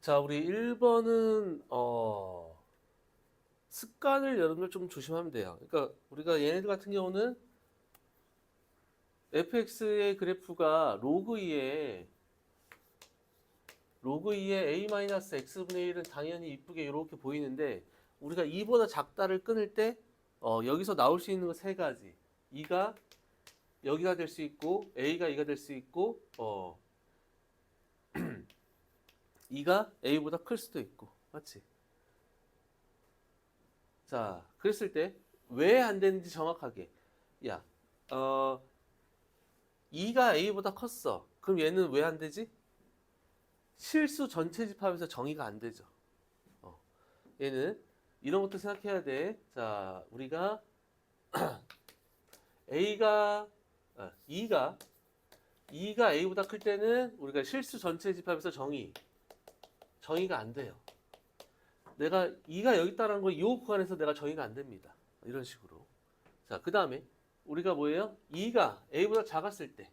자, 우리 1번은 습관을 여러분들 좀 조심하면 돼요. 그러니까 우리가 얘네들 같은 경우는 fx의 그래프가 로그 2의 a-x분의 1은 당연히 이쁘게 이렇게 보이는데 우리가 2보다 작다를 끊을 때 여기서 나올 수 있는 거 세 가지. 2가 여기가 될 수 있고 a가 2가 될 수 있고 2가 a보다 클 수도 있고. 맞지? 자, 그랬을 때 왜 안 되는지 정확하게. 야, 2가 a보다 컸어. 그럼 얘는 왜 안 되지? 실수 전체 집합에서 정의가 안 되죠. 얘는 이런 것도 생각해야 돼. 자, 우리가 a가 2가 a보다 클 때는 우리가 실수 전체 집합에서 정의가 안 돼요. 내가 2가 여기 있다는 거 이 구간에서 내가 정의가 안 됩니다. 이런 식으로. 자, 그 다음에 우리가 뭐예요? 2가 a보다 작았을 때.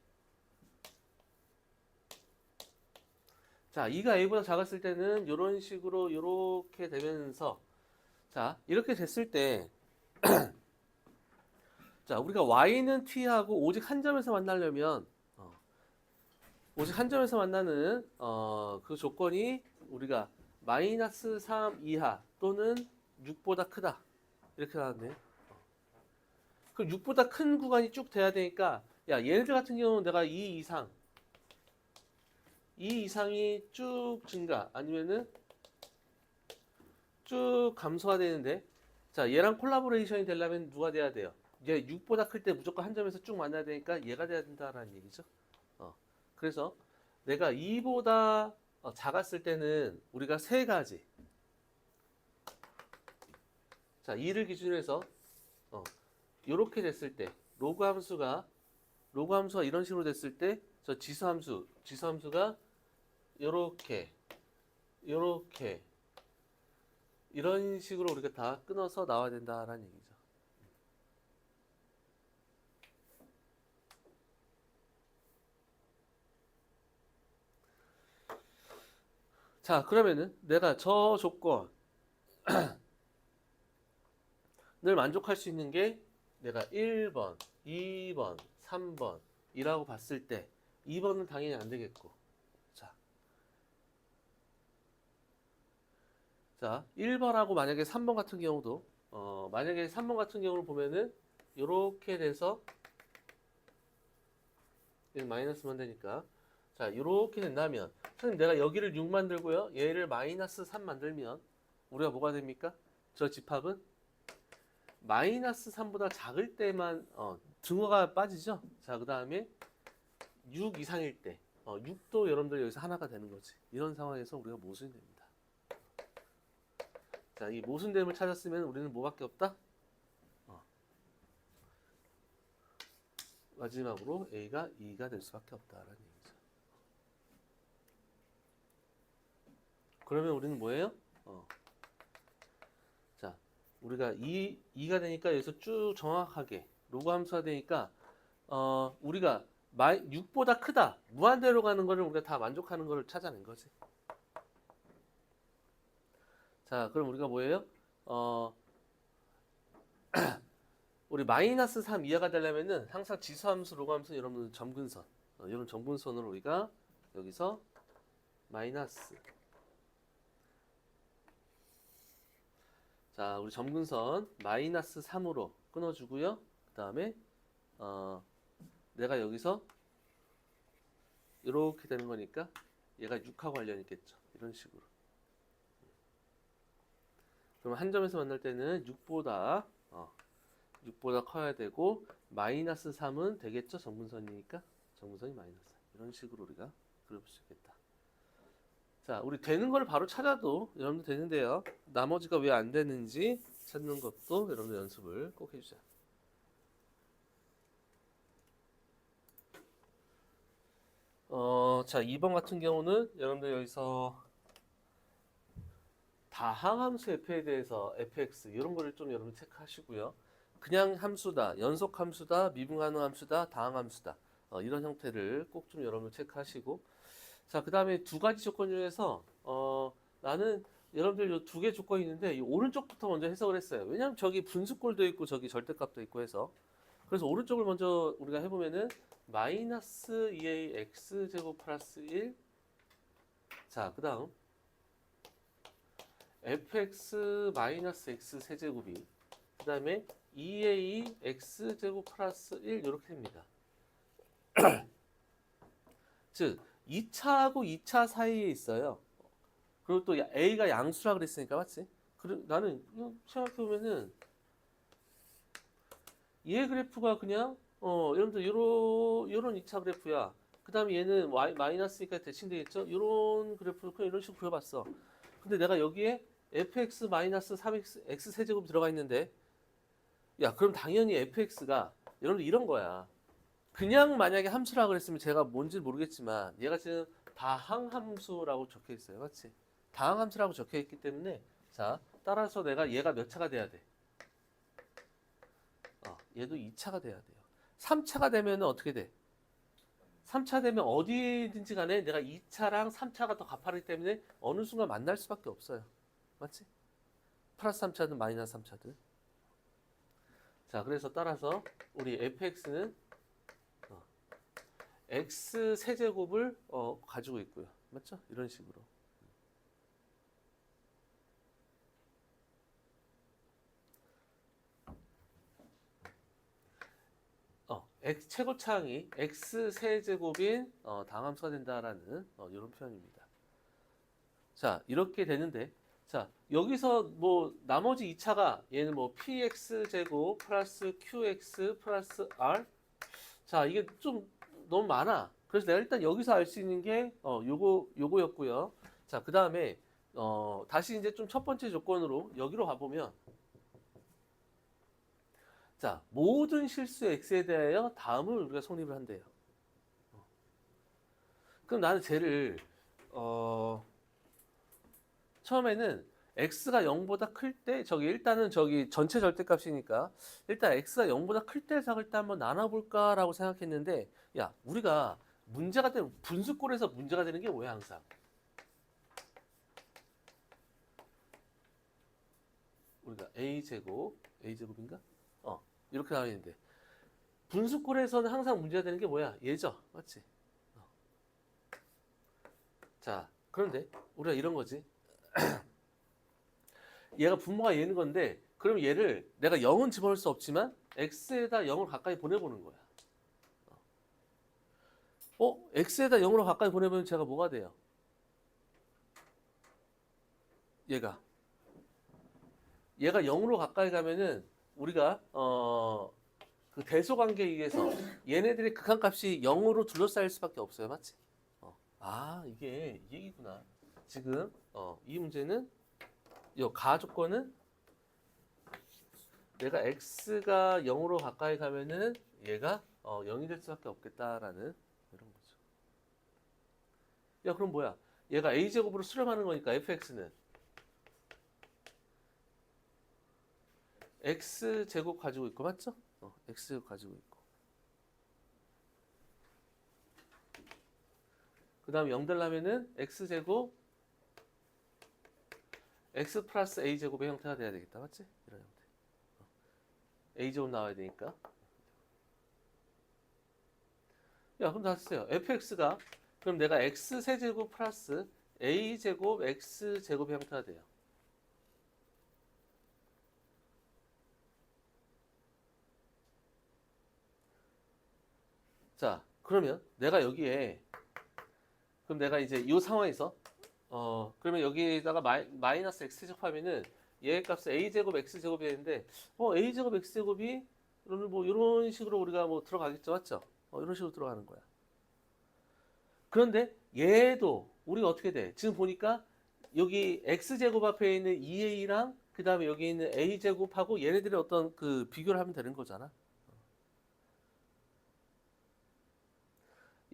자, 2가 a보다 작았을 때는 이런 식으로 이렇게 되면서 자, 이렇게 됐을 때 자, 우리가 y는 t하고 오직 한 점에서 만나려면 오직 한 점에서 만나는 그 조건이 우리가 마이너스 3 이하 또는 6보다 크다. 이렇게 나왔네. 그럼 6보다 큰 구간이 쭉 돼야 되니까 야, 얘네들 같은 경우는 내가 2 이상이 쭉 증가 아니면은 쭉 감소가 되는데 자, 얘랑 콜라보레이션이 되려면 누가 돼야 돼요? 얘 6보다 클 때 무조건 한 점에서 쭉 만나야 되니까 얘가 돼야 된다라는 얘기죠. 그래서 내가 2보다 작았을 때는 우리가 세 가지. 자, 2를 기준으로 해서 이렇게 됐을 때 로그 함수가 이런 식으로 됐을 때 저 지수함수가 이렇게 이런 식으로 우리가 다 끊어서 나와야 된다라는 얘기죠. 자, 그러면은 내가 저 조건을 만족할 수 있는 게 내가 1번, 2번, 3번 이라고 봤을 때 2번은 당연히 안 되겠고. 자, 1번하고 만약에 3번 같은 경우도 만약에 3번 같은 경우를 보면은 이렇게 돼서 얘는 마이너스만 되니까 자, 이렇게 된다면 선생님 내가 여기를 6 만들고요. 얘를 마이너스 3 만들면 우리가 뭐가 됩니까? 저 집합은 마이너스 3보다 작을 때만 등호가 빠지죠. 자, 그 다음에 6 이상일 때 6도 여러분들 여기서 하나가 되는 거지. 이런 상황에서 우리가 모순이 됩니다. 자, 이 모순됨을 찾았으면 우리는 뭐밖에 없다? 마지막으로 A가 2가 될 수밖에 없다라는 얘기죠. 그러면 우리는 뭐예요? 자, 우리가 2가 되니까 여기서 쭉 정확하게 로그 함수가 되니까 우리가 6보다 크다 무한대로 가는 거를 우리가 다 만족하는 거를 찾아낸 거지. 자, 그럼 우리가 뭐예요? 우리 마이너스 3 이하가 되려면은 항상 지수함수, 로그함수 여러분 점근선 이런 점근선으로 우리가 여기서 마이너스 자, 우리 점근선 마이너스 3으로 끊어주고요. 그 다음에 내가 여기서 이렇게 되는 거니까 얘가 6하고 관련 있겠죠. 이런 식으로. 그럼 한 점에서 만날 때는 6보다 커야 되고 마이너스 3은 되겠죠. 정분선이니까 정분선이 마이너스 3. 이런 식으로 우리가 그려볼 수 있겠다. 자, 우리 되는 걸 바로 찾아도 여러분들 되는데요. 나머지가 왜 안 되는지 찾는 것도 여러분들 연습을 꼭 해주자. 자, 2번 같은 경우는 여러분들 여기서 다항함수 f에 대해서 fx 이런 거를 좀 여러분 체크하시고요. 그냥 함수다, 연속 함수다, 미분가능 함수다, 다항 함수다 이런 형태를 꼭 좀 여러분 체크하시고 자, 그 다음에 두 가지 조건 중에서 나는 여러분들 요 두 개 조건이 있는데 이 오른쪽부터 먼저 해석을 했어요. 왜냐면 저기 분수꼴도 있고 저기 절대값도 있고 해서. 그래서 오른쪽을 먼저 우리가 해보면은 마이너스 2a x제곱 플러스 1. 자, 그 다음 fx 마이너스 x 세제곱이 그 다음에 2a x제곱 플러스 1 이렇게 됩니다. 즉 2차하고 2차 사이에 있어요. 그리고 또 a가 양수라 그랬으니까 맞지? 나는 생각해보면은 얘 그래프가 그냥 여러분들 요런 2차 그래프야. 그 다음에 얘는 마이너스니까 대칭 되겠죠? 요런 그래프를 그냥 이런 식으로 그려봤어. 근데 내가 여기에 fx 마이너스 3x x 세제곱이 들어가 있는데 야 그럼 당연히 fx가 여러분들 이런 거야. 그냥 만약에 함수라 그랬으면 제가 뭔지 모르겠지만 얘가 지금 다항함수라고 적혀 있어요. 맞지? 다항함수라고 적혀 있기 때문에 자 따라서 내가 얘가 몇 차가 돼야 돼? 얘도 2차가 돼야 돼요. 3차가 되면 어떻게 돼? 3차 되면 어디든지 간에 내가 2차랑 3차가 더 가파르기 때문에 어느 순간 만날 수밖에 없어요. 맞지? 플러스 3차든 마이너스 3차든. 자, 그래서 따라서 우리 fx는 x 세제곱을 가지고 있고요. 맞죠? 이런 식으로. x 최고차항이 x 세제곱인 당함수가 된다라는 이런 표현입니다. 자, 이렇게 되는데 자, 여기서 뭐 나머지 2차가 얘는 뭐 px 제곱 플러스 qx 플러스 r. 자, 이게 좀 너무 많아. 그래서 내가 일단 여기서 알 수 있는 게 요거였고요. 자, 그다음에 다시 이제 좀 첫 번째 조건으로 여기로 가보면 자, 모든 실수 x에 대하여 다음을 우리가 성립을 한대요. 그럼 나는 쟤를 처음에는 x가 0보다 클 때 일단은 전체 절대값이니까 일단 x가 0보다 클 때 싹을 때 한번 나눠볼까라고 생각했는데 야 우리가 문제가 되는 분수꼴에서 문제가 되는 게 뭐야 항상 우리가 a제곱인가? 이렇게 나와 있는데 분수꼴에서는 항상 문제가 되는 게 뭐야? 얘죠, 맞지? 자 그런데 우리가 이런 거지. 얘가 분모가 얘는 건데 그럼 얘를 내가 0은 집어넣을 수 없지만 x에다 0을 가까이 보내보는 거야. x에다 0으로 가까이 보내면 제가 뭐가 돼요? 얘가 0으로 가까이 가면은 우리가 그 대소 관계에 의해서 얘네들의 극한값이 0으로 둘러싸일 수밖에 없어요. 맞지? 이게 이 얘기구나. 지금 이 문제는 이 가조건은 내가 x가 0으로 가까이 가면은 얘가 0이 될 수밖에 없겠다라는 이런 거죠. 야 그럼 뭐야? 얘가 a제곱으로 수렴하는 거니까 fx는 x제곱 가지고 있고 맞죠? x제곱 가지고 있고 그 다음에 0 되려면은 x제곱 x 플러스 a제곱의 형태가 돼야 되겠다 맞지? 이런 형태 a제곱 나와야 되니까 야 그럼 다 쓰세요. fx가 그럼 내가 x세제곱 플러스 a제곱 x제곱의 형태가 돼요. 자 그러면 내가 여기에 그럼 내가 이제 이 상황에서 그러면 여기다가 마이너스 x제곱 하면은 얘 값은 a제곱 x제곱이 되는데 a제곱 x제곱이 그러면 뭐 이런 식으로 우리가 뭐 들어가겠죠 맞죠? 이런 식으로 들어가는 거야. 그런데 얘도 우리가 어떻게 돼? 지금 보니까 여기 x제곱 앞에 있는 2a랑 그 다음에 여기 있는 a제곱하고 얘네들의 어떤 그 비교를 하면 되는 거잖아.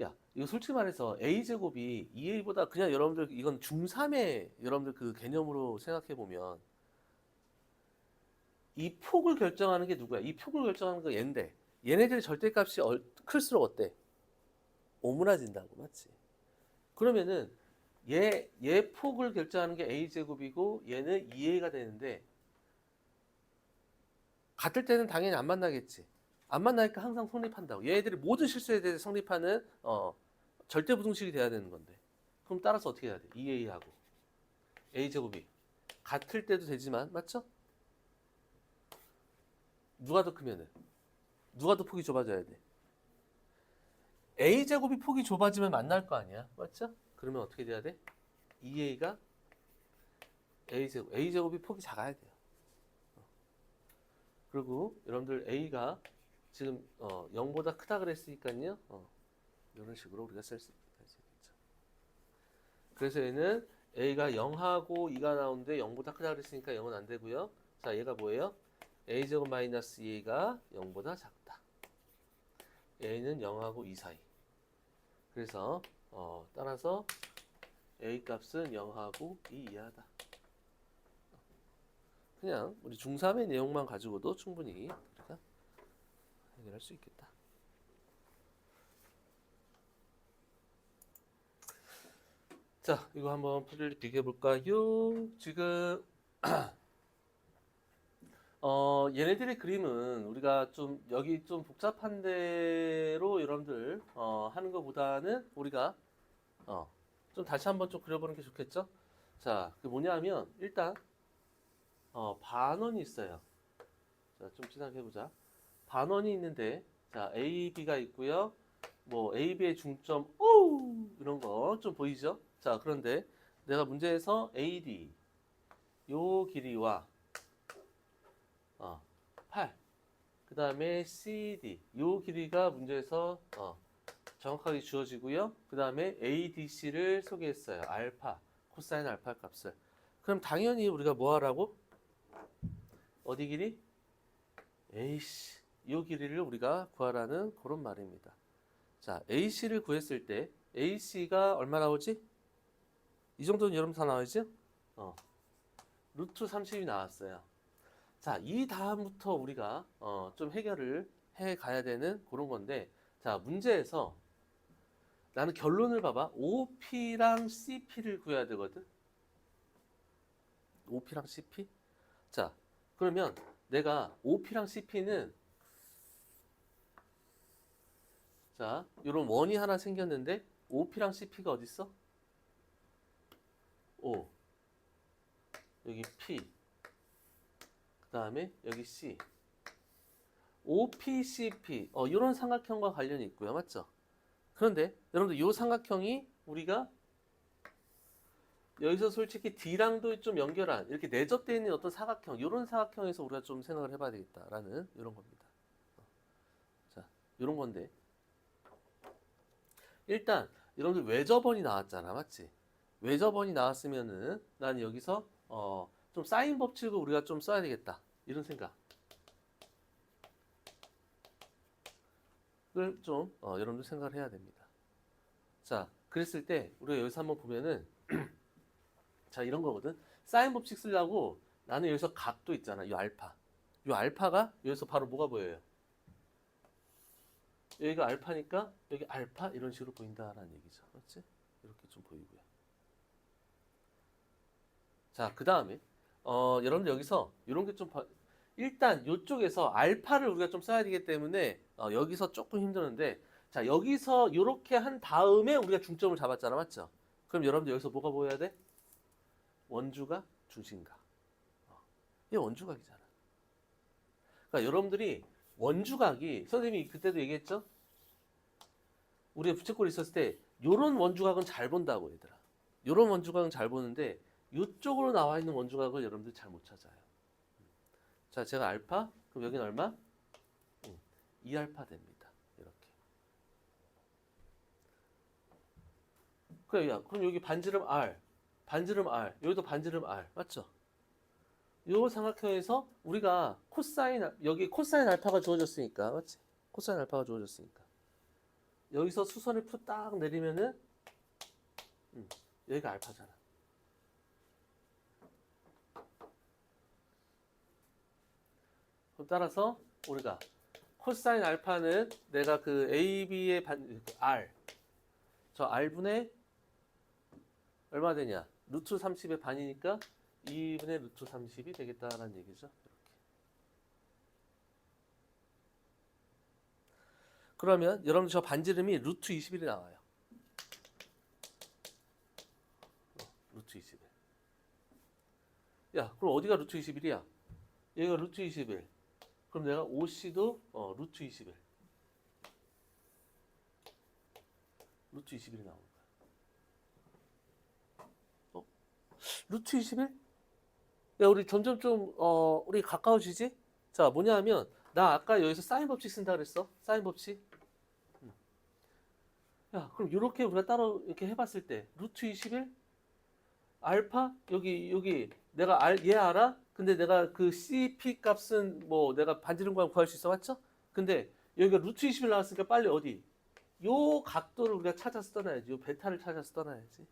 야, 이거 솔직히 말해서 a제곱이 2a보다 그냥 여러분들 이건 중3의 여러분들 그 개념으로 생각해 보면 이 폭을 결정하는 게 누구야? 이 폭을 결정하는 거 얘인데 얘네들의 절대값이 클수록 어때? 오므라진다고 맞지? 그러면은 얘 폭을 결정하는 게 a제곱이고 얘는 2a가 되는데 같을 때는 당연히 안 만나겠지. 안 만나니까 항상 성립한다고. 얘들이 모든 실수에 대해서 성립하는 절대부등식이 돼야 되는 건데. 그럼 따라서 어떻게 해야 돼? 2a하고 a제곱이 같을 때도 되지만 맞죠? 누가 더 크면은 누가 더 폭이 좁아져야 돼? a제곱이 폭이 좁아지면 만날 거 아니야. 맞죠? 그러면 어떻게 돼야 돼? 2a가 a제곱이 폭이 작아야 돼요. 그리고 여러분들 a가 지금 0보다 크다 그랬으니까요. 이런 식으로 우리가 쓸 수 있겠죠. 그래서 얘는 a가 0하고 2가 나오는데 0보다 크다 그랬으니까 0은 안 되고요. 자, 얘가 뭐예요? a제곱 마이너스 2a가 0보다 작다. a는 0하고 2 사이. 그래서 따라서 a 값은 0하고 2 이하다. 그냥 우리 중3의 내용만 가지고도 충분히 우리가 해결할 수 있겠다. 자, 이거 한번 풀이를 비교해 볼까요? 지금 얘네들의 그림은 우리가 좀 여기 좀 복잡한 대로 여러분들 하는 것보다는 우리가 좀 다시 한번 좀 그려보는 게 좋겠죠? 자, 그 뭐냐면 일단 반원이 있어요. 자, 좀 진하게 해보자. 반원이 있는데 자, A, B가 있고요. 뭐 A, B의 중점 오 이런 거 좀 보이죠? 자, 그런데 내가 문제에서 AD 요 길이와 8 그 다음에 CD 요 길이가 문제에서 정확하게 주어지고요. 그 다음에 ADC를 소개했어요. 알파 코사인 알파 값을. 그럼 당연히 우리가 뭐 하라고? 어디 길이? AC 요 길이를 우리가 구하라는 그런 말입니다. 자, AC를 구했을 때 AC가 얼마 나오지? 이 정도는 여러분 다 나오지? 루트 30이 나왔어요. 자, 이 다음부터 우리가 좀 해결을 해 가야 되는 그런 건데, 자, 문제에서 나는 결론을 봐봐. OP랑 CP를 구해야 되거든. OP랑 CP? 자, 그러면 내가 OP랑 CP는 자, 이런 원이 하나 생겼는데 OP랑 CP가 어디 있어? O 여기 P 그 다음에 여기 C OPCP 이런 삼각형과 관련이 있고요. 맞죠? 그런데 여러분들 이 삼각형이 우리가 여기서 솔직히 D랑도 좀 연결한 이렇게 내접되어 있는 어떤 사각형 이런 사각형에서 우리가 좀 생각을 해봐야 되겠다라는 이런 겁니다. 자, 이런 건데 일단 여러분들 외접원이 나왔잖아. 맞지? 외접원이 나왔으면은 난 여기서 좀 사인 법칙을 우리가 좀 써야 되겠다. 이런 생각을 좀 여러분들 생각을 해야 됩니다. 자, 그랬을 때 우리가 여기서 한번 보면은 자, 이런 거거든. 사인 법칙 쓰려고 나는 여기서 각도 있잖아. 이 알파. 이 알파가 여기서 바로 뭐가 보여요? 여기가 알파니까 여기 알파 이런 식으로 보인다라는 얘기죠. 맞지? 이렇게 좀 보이고요. 자, 그 다음에 여러분들 여기서 이런 게 좀 일단 이쪽에서 알파를 우리가 좀 써야 되기 때문에 여기서 조금 힘드는데 자, 여기서 이렇게 한 다음에 우리가 중점을 잡았잖아. 맞죠? 그럼 여러분들 여기서 뭐가 보여야 돼? 원주각, 중심각. 이게 원주각이잖아. 그러니까 여러분들이 원주각이 선생님이 그때도 얘기했죠? 우리가 부채꼴 있었을 때 요런 원주각은 잘 본다고 얘들아. 요런 원주각은 잘 보는데 이쪽으로 나와 있는 원주각을 여러분들 잘 못 찾아요. 자, 제가 알파 그럼 여기는 얼마? 2알파 됩니다. 이렇게. 그럼 여기 반지름 R, 반지름 R, 여기도 반지름 R 맞죠? 요 삼각형에서 우리가 여기 코사인 알파가 주어졌으니까 맞지? 코사인 알파가 주어졌으니까 여기서 수선을 딱 내리면은 여기가 알파잖아. 그럼 따라서 우리가 코사인 알파는 내가 그 AB의 R 저 R분의 얼마 되냐? 루트 30의 반이니까 2분의 루트 30이 되겠다라는 얘기죠. 이렇게. 그러면 여러분들 저 반지름이 루트 21이 나와요. 루트 21. 야, 그럼 어디가 루트 21이야? 여기가 루트 21. 그럼 내가 OC도 루트 21. 루트 21이 나오는 거야. 루트 21? 야, 우리 점점 좀 우리 가까워지지? 자, 뭐냐 하면 나 아까 여기서 사인 법칙 쓴다 그랬어. 사인 법칙. 야, 그럼 이렇게 우리가 따로 이렇게 해봤을 때 루트 21 알파 여기 내가 얘 알아? 근데 내가 그 CP 값은 뭐 내가 반지름과 구할 수 있어 맞죠? 근데 여기가 루트 21 나왔으니까 빨리 어디? 요 각도를 우리가 찾아서 떠나야지. 요 베타를 찾아서 떠나야지.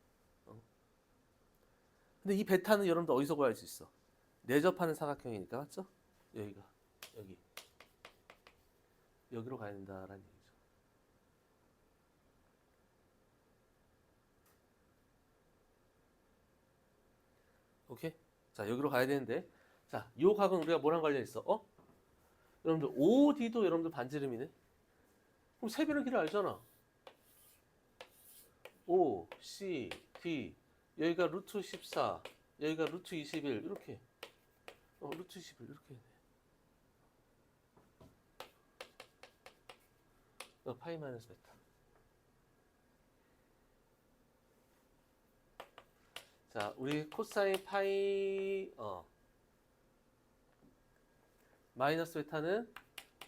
근데 이 베타는 여러분들 어디서 구할 수 있어? 내접하는 사각형이니까 맞죠? 여기가 여기로 가야 된다라는 얘기죠. 오케이? 자, 여기로 가야 되는데 자, 요 각은 우리가 뭐랑 관련 있어? 여러분들 OD도 여러분들 반지름이네. 그럼 세변의 길을 알잖아. O, C, D 여기가 루트 14 여기가 루트 21 이렇게 루트 21 이렇게 파이 마이너스 베타. 자, 우리 코사인 파이 마이너스 베타는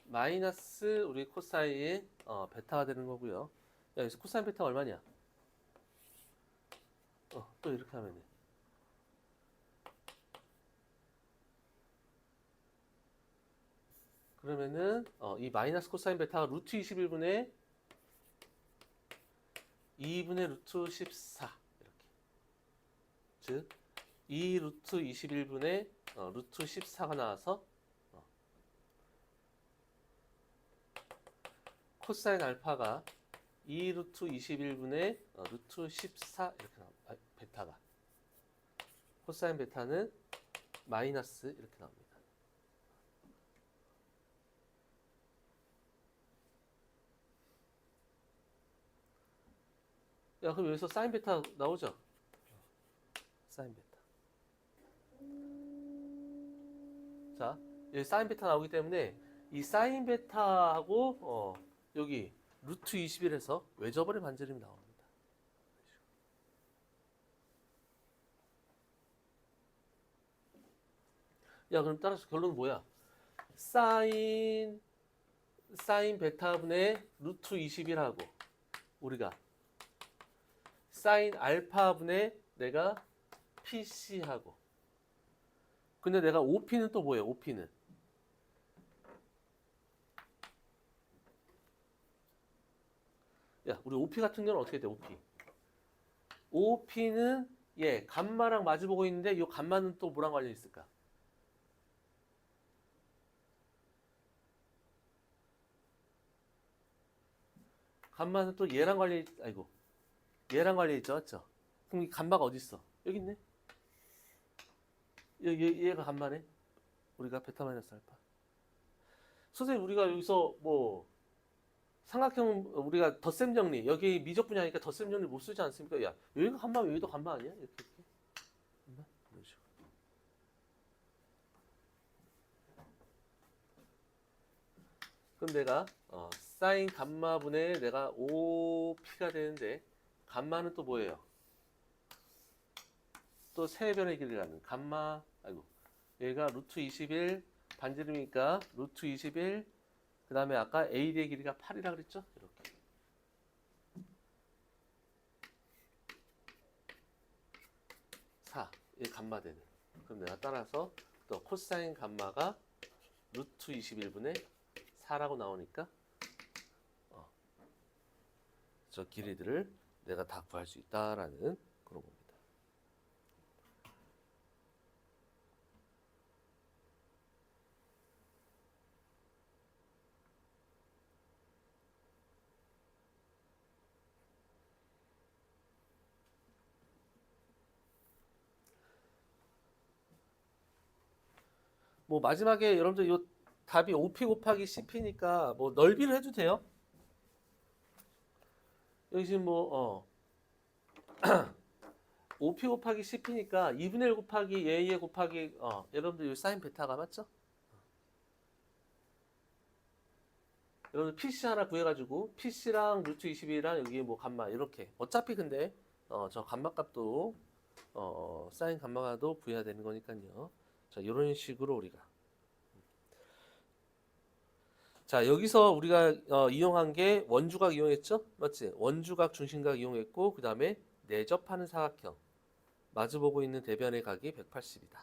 마이너스 우리 코사인 베타가 되는 거고요. 야, 여기서 코사인 베타가 얼마냐? 또 이렇게 하면 돼. 그러면은 이 마이너스 코사인 베타가 루트 21분의 2분의 루트 14 이렇게. 즉 2 루트 21분의 루트 14가 나와서 코사인 알파가 2 루트 21분의 루트 14 이렇게 나옵니다. 베타가. 코사인 베타는 마이너스 이렇게 나옵니다. 야, 그럼 여기서 사인 베타 나오죠? 사인 베타. 자, 여기 사인 베타 나오기 때문에 이 사인 베타하고 여기 루트 21에서 외접원의 반지름이 나옵니다. 야, 그럼 따라서 결론은 뭐야? 사인 베타분의 루트 21하고 우리가 사인 알파분의 내가 PC하고 근데 내가 OP는 또 뭐예요? OP는 야, 우리 OP 같은 경우는 어떻게 돼? OP는 감마랑 마주보고 있는데 이 감마는 또 뭐랑 관련이 있을까? 감마는 또 얘랑 관련이 얘랑 관련이 있죠, 맞죠? 그럼 이 감마가 어디 있어? 여기 있네. 얘가 감마네. 우리가 베타 마이너스 알파. 선생님 우리가 여기서 뭐 삼각형 우리가 덧셈 정리 여기 미적 분야니까 덧셈 정리 못 쓰지 않습니까? 야, 여기가 감마 여기도 감마 아니야? 이렇게. 감마? 이런 식으로. 그럼 내가 사인 감마분의 내가 OP가 되는데 감마는 또 뭐예요? 또 세변의 길이라는 감마 얘가 루트 21 반지름이니까 루트 21 그 다음에 아까 AD의 길이가 8이라 그랬죠? 이렇게. 이 감마되는. 그럼 내가 따라서 또 코사인 감마가 루트 21분의 4라고 나오니까 저 길이들을 내가 다 구할 수 있다라는 그런 겁니다. 뭐 마지막에 여러분들 요 답이 OP 곱하기 CP니까 뭐 넓이를 해도 돼요. 여기 지금 뭐 OP 곱하기 CP니까 2분의 1 곱하기 A에 곱하기 여러분들 요 사인 베타가 맞죠? 여러분 PC 하나 구해가지고 PC랑 루트 21이랑 여기 뭐 감마 이렇게 어차피 근데 저 감마 값도 사인 감마도 구해야 되는 거니까요. 자 이런 식으로 우리가 자 여기서 우리가 이용한 게 원주각 이용했죠? 맞지? 원주각 중심각 이용했고 그 다음에 내접하는 사각형 마주보고 있는 대변의 각이 180이다.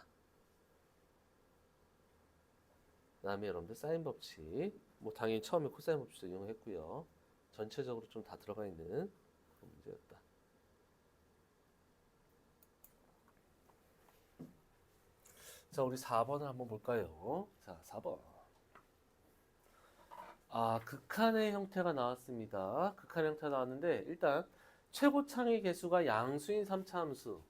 그 다음에 여러분들 사인 법칙 뭐 당연히 처음에 코사인 법칙도 이용했고요. 전체적으로 좀 다 들어가 있는 그런 문제였다. 자 우리 4번을 한번 볼까요? 자 4번 극한의 형태가 나왔습니다. 극한의 형태가 나왔는데 일단 최고창의 개수가 양수인 3차 함수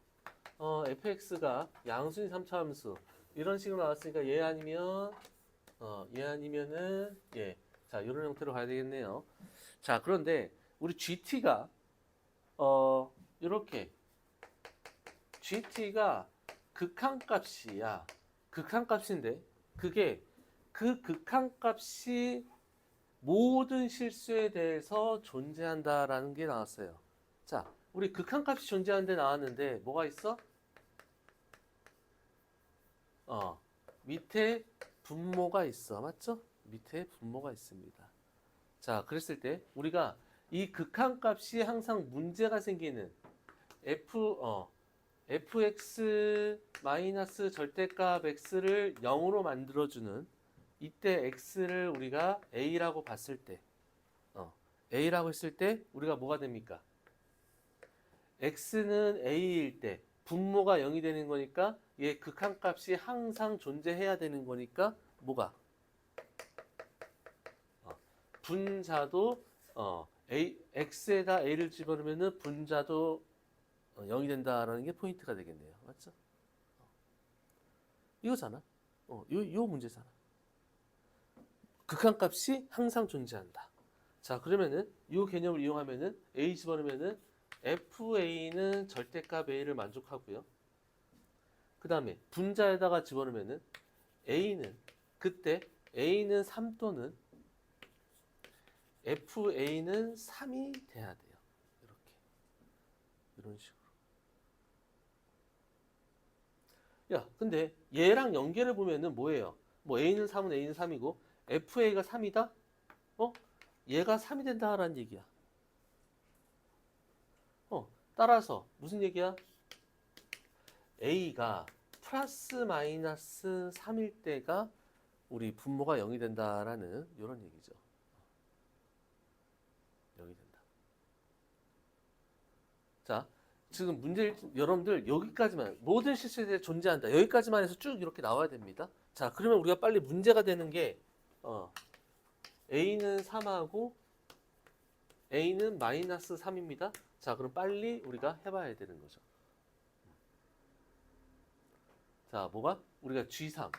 fx가 양수인 3차 함수 이런 식으로 나왔으니까 얘 아니면 얘 아니면은 예. 자, 이런 형태로 가야 되겠네요. 자, 그런데 우리 GT가 이렇게 GT가 극한값이야. 극한값인데 그게 그 극한값이 모든 실수에 대해서 존재한다라는 게 나왔어요. 자, 우리 극한값이 존재하는데 나왔는데 뭐가 있어? 밑에 분모가 있어. 맞죠? 밑에 분모가 있습니다. 자, 그랬을 때 우리가 이 극한값이 항상 문제가 생기는 fx 마이너스 절대값 x를 0으로 만들어주는 이때 x를 우리가 a라고 봤을 때 a라고 했을 때 우리가 뭐가 됩니까? x는 a일 때 분모가 0이 되는 거니까 얘 극한값이 항상 존재해야 되는 거니까 뭐가? 분자도 x에다 a를 집어넣으면 분자도 0이 된다라는 게 포인트가 되겠네요. 맞죠? 이거잖아. 요 문제잖아. 극한값이 항상 존재한다. 자, 그러면은 이 개념을 이용하면은 a 집어넣으면은 fa는 절대값 a를 만족하고요. 그 다음에 분자에다가 집어넣으면은 a는 그때 a는 3 또는 fa는 3이 돼야 돼요. 이렇게 이런 식으로. 야, 근데 얘랑 연결해 보면은 뭐예요? 뭐 a는 3은 a는 3이고 fa가 3이다? 얘가 3이 된다라는 얘기야. 따라서 무슨 얘기야? a가 플러스 마이너스 3일 때가 우리 분모가 0이 된다라는 이런 얘기죠. 0이 된다. 자, 지금 문제 여러분들 여기까지만 모든 실수에 대해 존재한다. 여기까지만 해서 쭉 이렇게 나와야 됩니다. 자, 그러면 우리가 빨리 문제가 되는 게 a는 3하고 a는 마이너스 3입니다. 자, 그럼 빨리 우리가 해봐야 되는 거죠. 자, 뭐가? 우리가 G3.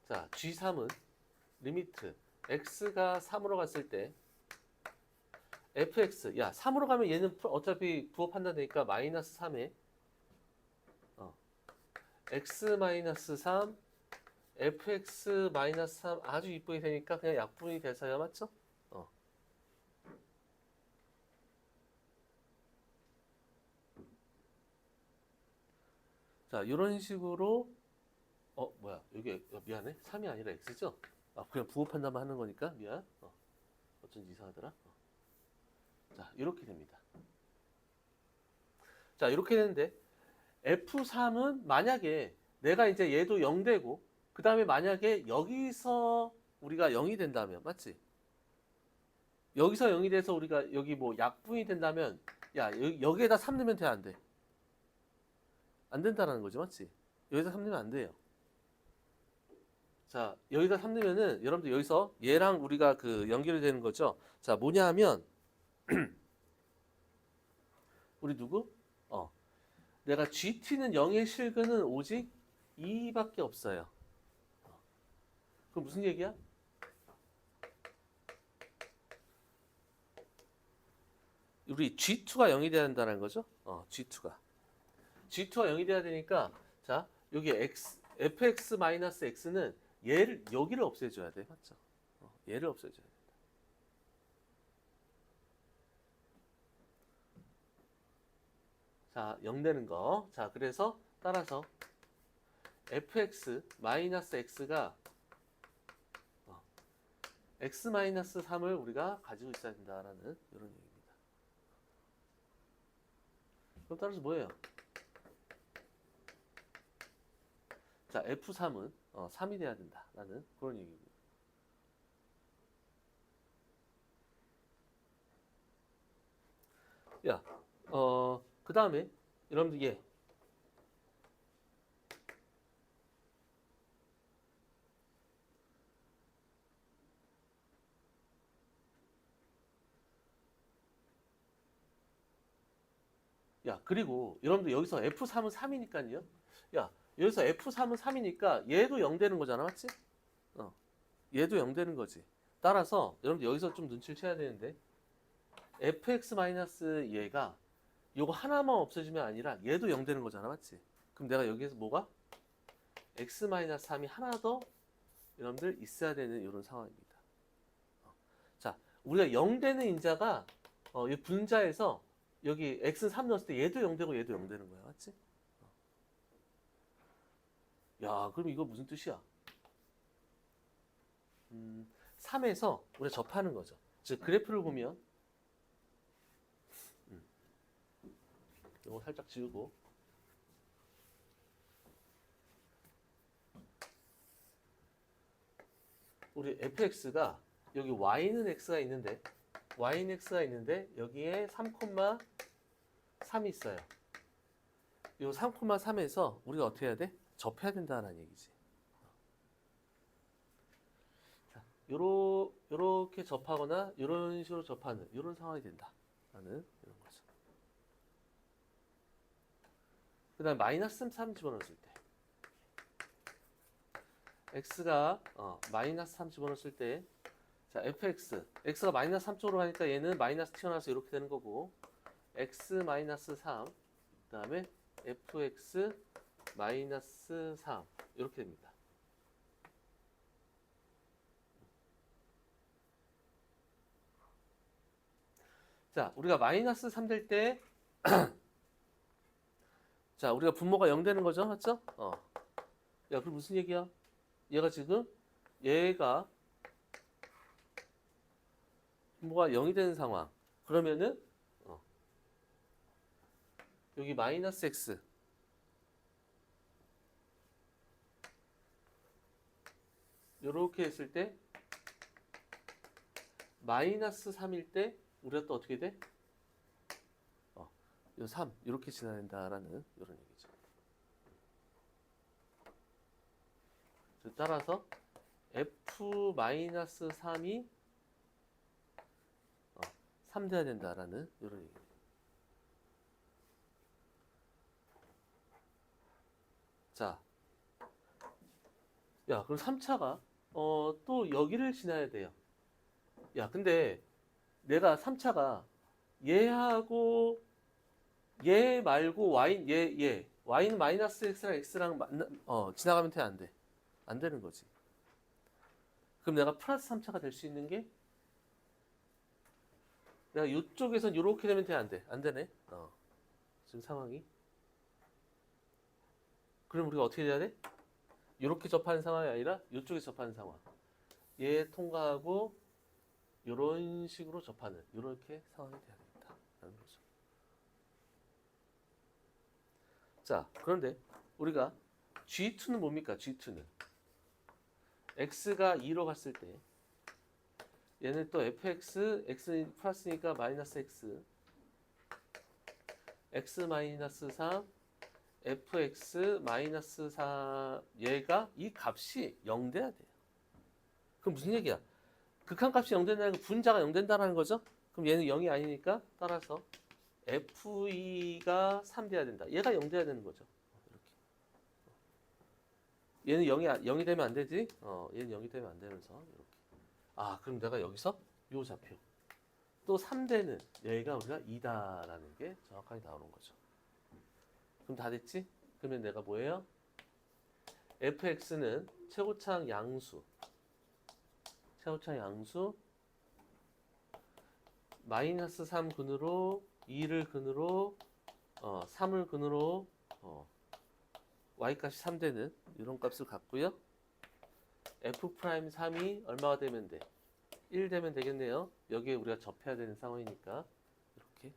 자, G3은 리미트 x가 3으로 갔을 때 fx, 야, 3으로 가면 얘는 어차피 부호 판단되니까 마이너스 3에 x 마이너스 3, fx 마이너스 3 아주 이쁘게 되니까 그냥 약분이 돼서야 맞죠? 자, 이런 식으로 뭐야? 여기 미안해. 3이 아니라 x죠? 그냥 부호 판단만 하는 거니까 미안. 어쩐지 이상하더라. 자, 이렇게 됩니다. 자, 이렇게 되는데 F3은 만약에 내가 이제 얘도 0되고 그 다음에 만약에 여기서 우리가 0이 된다면 맞지? 여기서 0이 돼서 우리가 여기 뭐 약분이 된다면 야 여기에다 3 넣으면 돼 안 돼? 안 된다라는 거지 맞지? 여기다 3 넣으면 안 돼요. 자 여기다 3 넣으면은 여러분들 여기서 얘랑 우리가 그 연결이 되는 거죠. 자 뭐냐 하면 우리 누구? 내가 GT는 0의 실근은 오직 2밖에 없어요. 그럼 무슨 얘기야? 우리 G2가 0이 돼야 된다는 거죠? G2가 0이 돼야 되니까 자 여기 fx-x는 얘를 여기를 없애줘야 돼, 맞죠? 얘를 없애줘야 돼. 자, 0 되는 거. 자, 그래서 따라서 fx-x가 x-3을 우리가 가지고 있어야 된다라는 이런 얘기입니다. 그럼 따라서 뭐예요? 자, f3은 3이 돼야 된다라는 그런 얘기입니다. 야, 그 다음에 여러분들 얘 야, 그리고 여러분들 여기서 F3은 3이니까요. 야, 여기서 F3은 3이니까 얘도 0 되는 거잖아, 맞지? 얘도 0 되는 거지. 따라서 여러분들 여기서 좀 눈치를 채야 되는데 fx-얘가 요거 하나만 없애주면 아니라 얘도 0 되는 거잖아, 맞지? 그럼 내가 여기에서 뭐가? x-3이 하나 더 여러분들 있어야 되는 이런 상황입니다. 자, 우리가 0 되는 인자가 이 분자에서 여기 x는 3 넣었을 때 얘도 0 되고 얘도 0 되는 거야, 맞지? 야, 그럼 이거 무슨 뜻이야? 3에서 우리가 접하는 거죠. 즉 그래프를 보면 이거 살짝 지우고 우리 fx가 여기 y는 x가 있는데 여기에 3,3이 있어요. 이 3,3에서 우리가 어떻게 해야 돼? 접해야 된다는 얘기지. 자, 요렇게 접하거나 이런 식으로 접하는 이런 상황이 된다라는 이런 거죠. 그다음 마이너스 3 집어넣었을 때 x가 마이너스 3 집어넣었을 때 자, x가 마이너스 3 쪽으로 가니까 얘는 마이너스 튀어나와서 이렇게 되는 거고 x 마이너스 3 그다음에 fx 마이너스 3 이렇게 됩니다. 자, 우리가 마이너스 3 될 때 자, 우리가 분모가 0 되는 거죠, 맞죠? 야, 그럼 무슨 얘기야? 얘가 지금 얘가 분모가 0이 되는 상황. 그러면은 여기 마이너스 x 요렇게 했을 때 마이너스 3일 때 우리가 또 어떻게 돼? 요 3 이렇게 지나간다라는 이런 얘기죠. 따라서 f-3이 3 돼야 된다라는 이런 얘기입니다. 자, 야, 그럼 3차가 또 여기를 지나야 돼요. 야, 근데 내가 3차가 얘하고 얘 말고 y는 마이너스 x랑 x랑 지나가면 돼, 안 돼? 안 되는 거지. 그럼 내가 플러스 3차가 될 수 있는 게 내가 이쪽에선 이렇게 되면 돼, 안 돼? 안 되네. 지금 상황이. 그럼 우리가 어떻게 해야 돼? 이렇게 접하는 상황이 아니라 이쪽에 접하는 상황. 얘 통과하고 이런 식으로 접하는 이렇게 상황이 돼야 된다라는 거죠. 자, 그런데 우리가 G2는 뭡니까? G2는 x가 2로 갔을 때 얘는 또 fx, x 플러스니까 마이너스 x 마이너스 3, fx 마이너스 4 얘가 이 값이 0 돼야 돼요. 그럼 무슨 얘기야? 극한값이 0 된다는 건 분자가 0 된다는 거죠? 그럼 얘는 0이 아니니까 따라서 f2가 3 돼야 된다. 얘가 0 돼야 되는 거죠. 이렇게. 얘는 0이 되면 안 되지? 얘는 0이 되면 안 되면서 이렇게. 아, 그럼 내가 여기서 요 좌표. 또 3대는 얘가 우리가 2다라는 게 정확하게 나오는 거죠. 그럼 다 됐지? 그러면 내가 뭐예요? fx는 최고차항 양수 마이너스 3 근으로 2를 근으로 3을 근으로 y값이 3되는 이런 값을 갖고요. f'3이 얼마가 되면 돼? 1 되면 되겠네요. 여기에 우리가 접해야 되는 상황이니까 이렇게.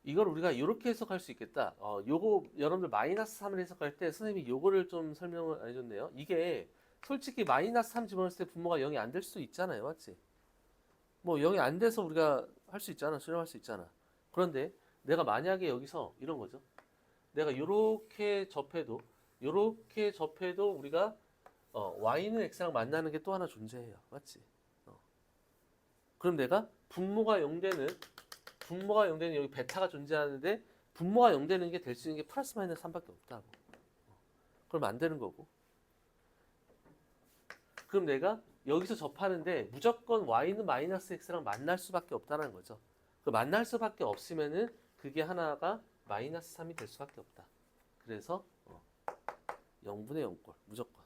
이걸 우리가 이렇게 해석할 수 있겠다. 요거 여러분들 마이너스 3을 해석할 때 선생님이 요거를 좀 설명을 안 해줬네요. 이게 솔직히 마이너스 3 집어넣었을 때 분모가 0이 안 될 수 있잖아요. 맞지? 뭐 0이 안 돼서 우리가 할 수 있잖아. 수렴할 수 있잖아. 그런데 내가 만약에 여기서 이런 거죠. 내가 요렇게 접해도 우리가 y는 x랑 만나는 게 또 하나 존재해요. 맞지? 그럼 내가 분모가 0되는 여기 베타가 존재하는데 분모가 0되는 게 될 수 있는 게 플러스 마이너스 3밖에 없다고. 그럼 안 되는 거고. 그럼 내가 여기서 접하는데 무조건 y는 마이너스 x랑 만날 수밖에 없다는 거죠. 그 만날 수밖에 없으면은 그게 하나가 마이너스 3이 될 수밖에 없다. 그래서 0분의 0꼴 무조건.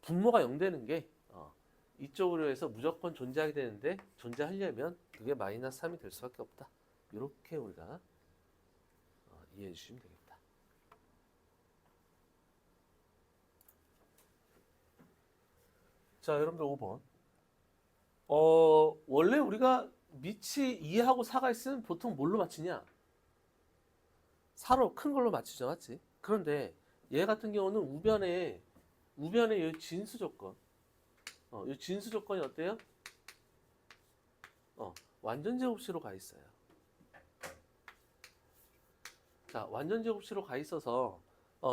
분모가 0 되는 게 이쪽으로 해서 무조건 존재하게 되는데 존재하려면 그게 마이너스 3이 될 수밖에 없다. 이렇게 우리가 이해해 주시면 되겠다. 자, 여러분들 5번. 원래 우리가 밑이 2하고 4가 있으면 보통 뭘로 맞추냐? 4로 큰 걸로 맞추죠, 맞지? 그런데 얘 같은 경우는 우변에 이 진수 조건. 이 진수 조건이 어때요? 완전 제곱식으로 가 있어요. 자, 완전 제곱식으로 가 있어서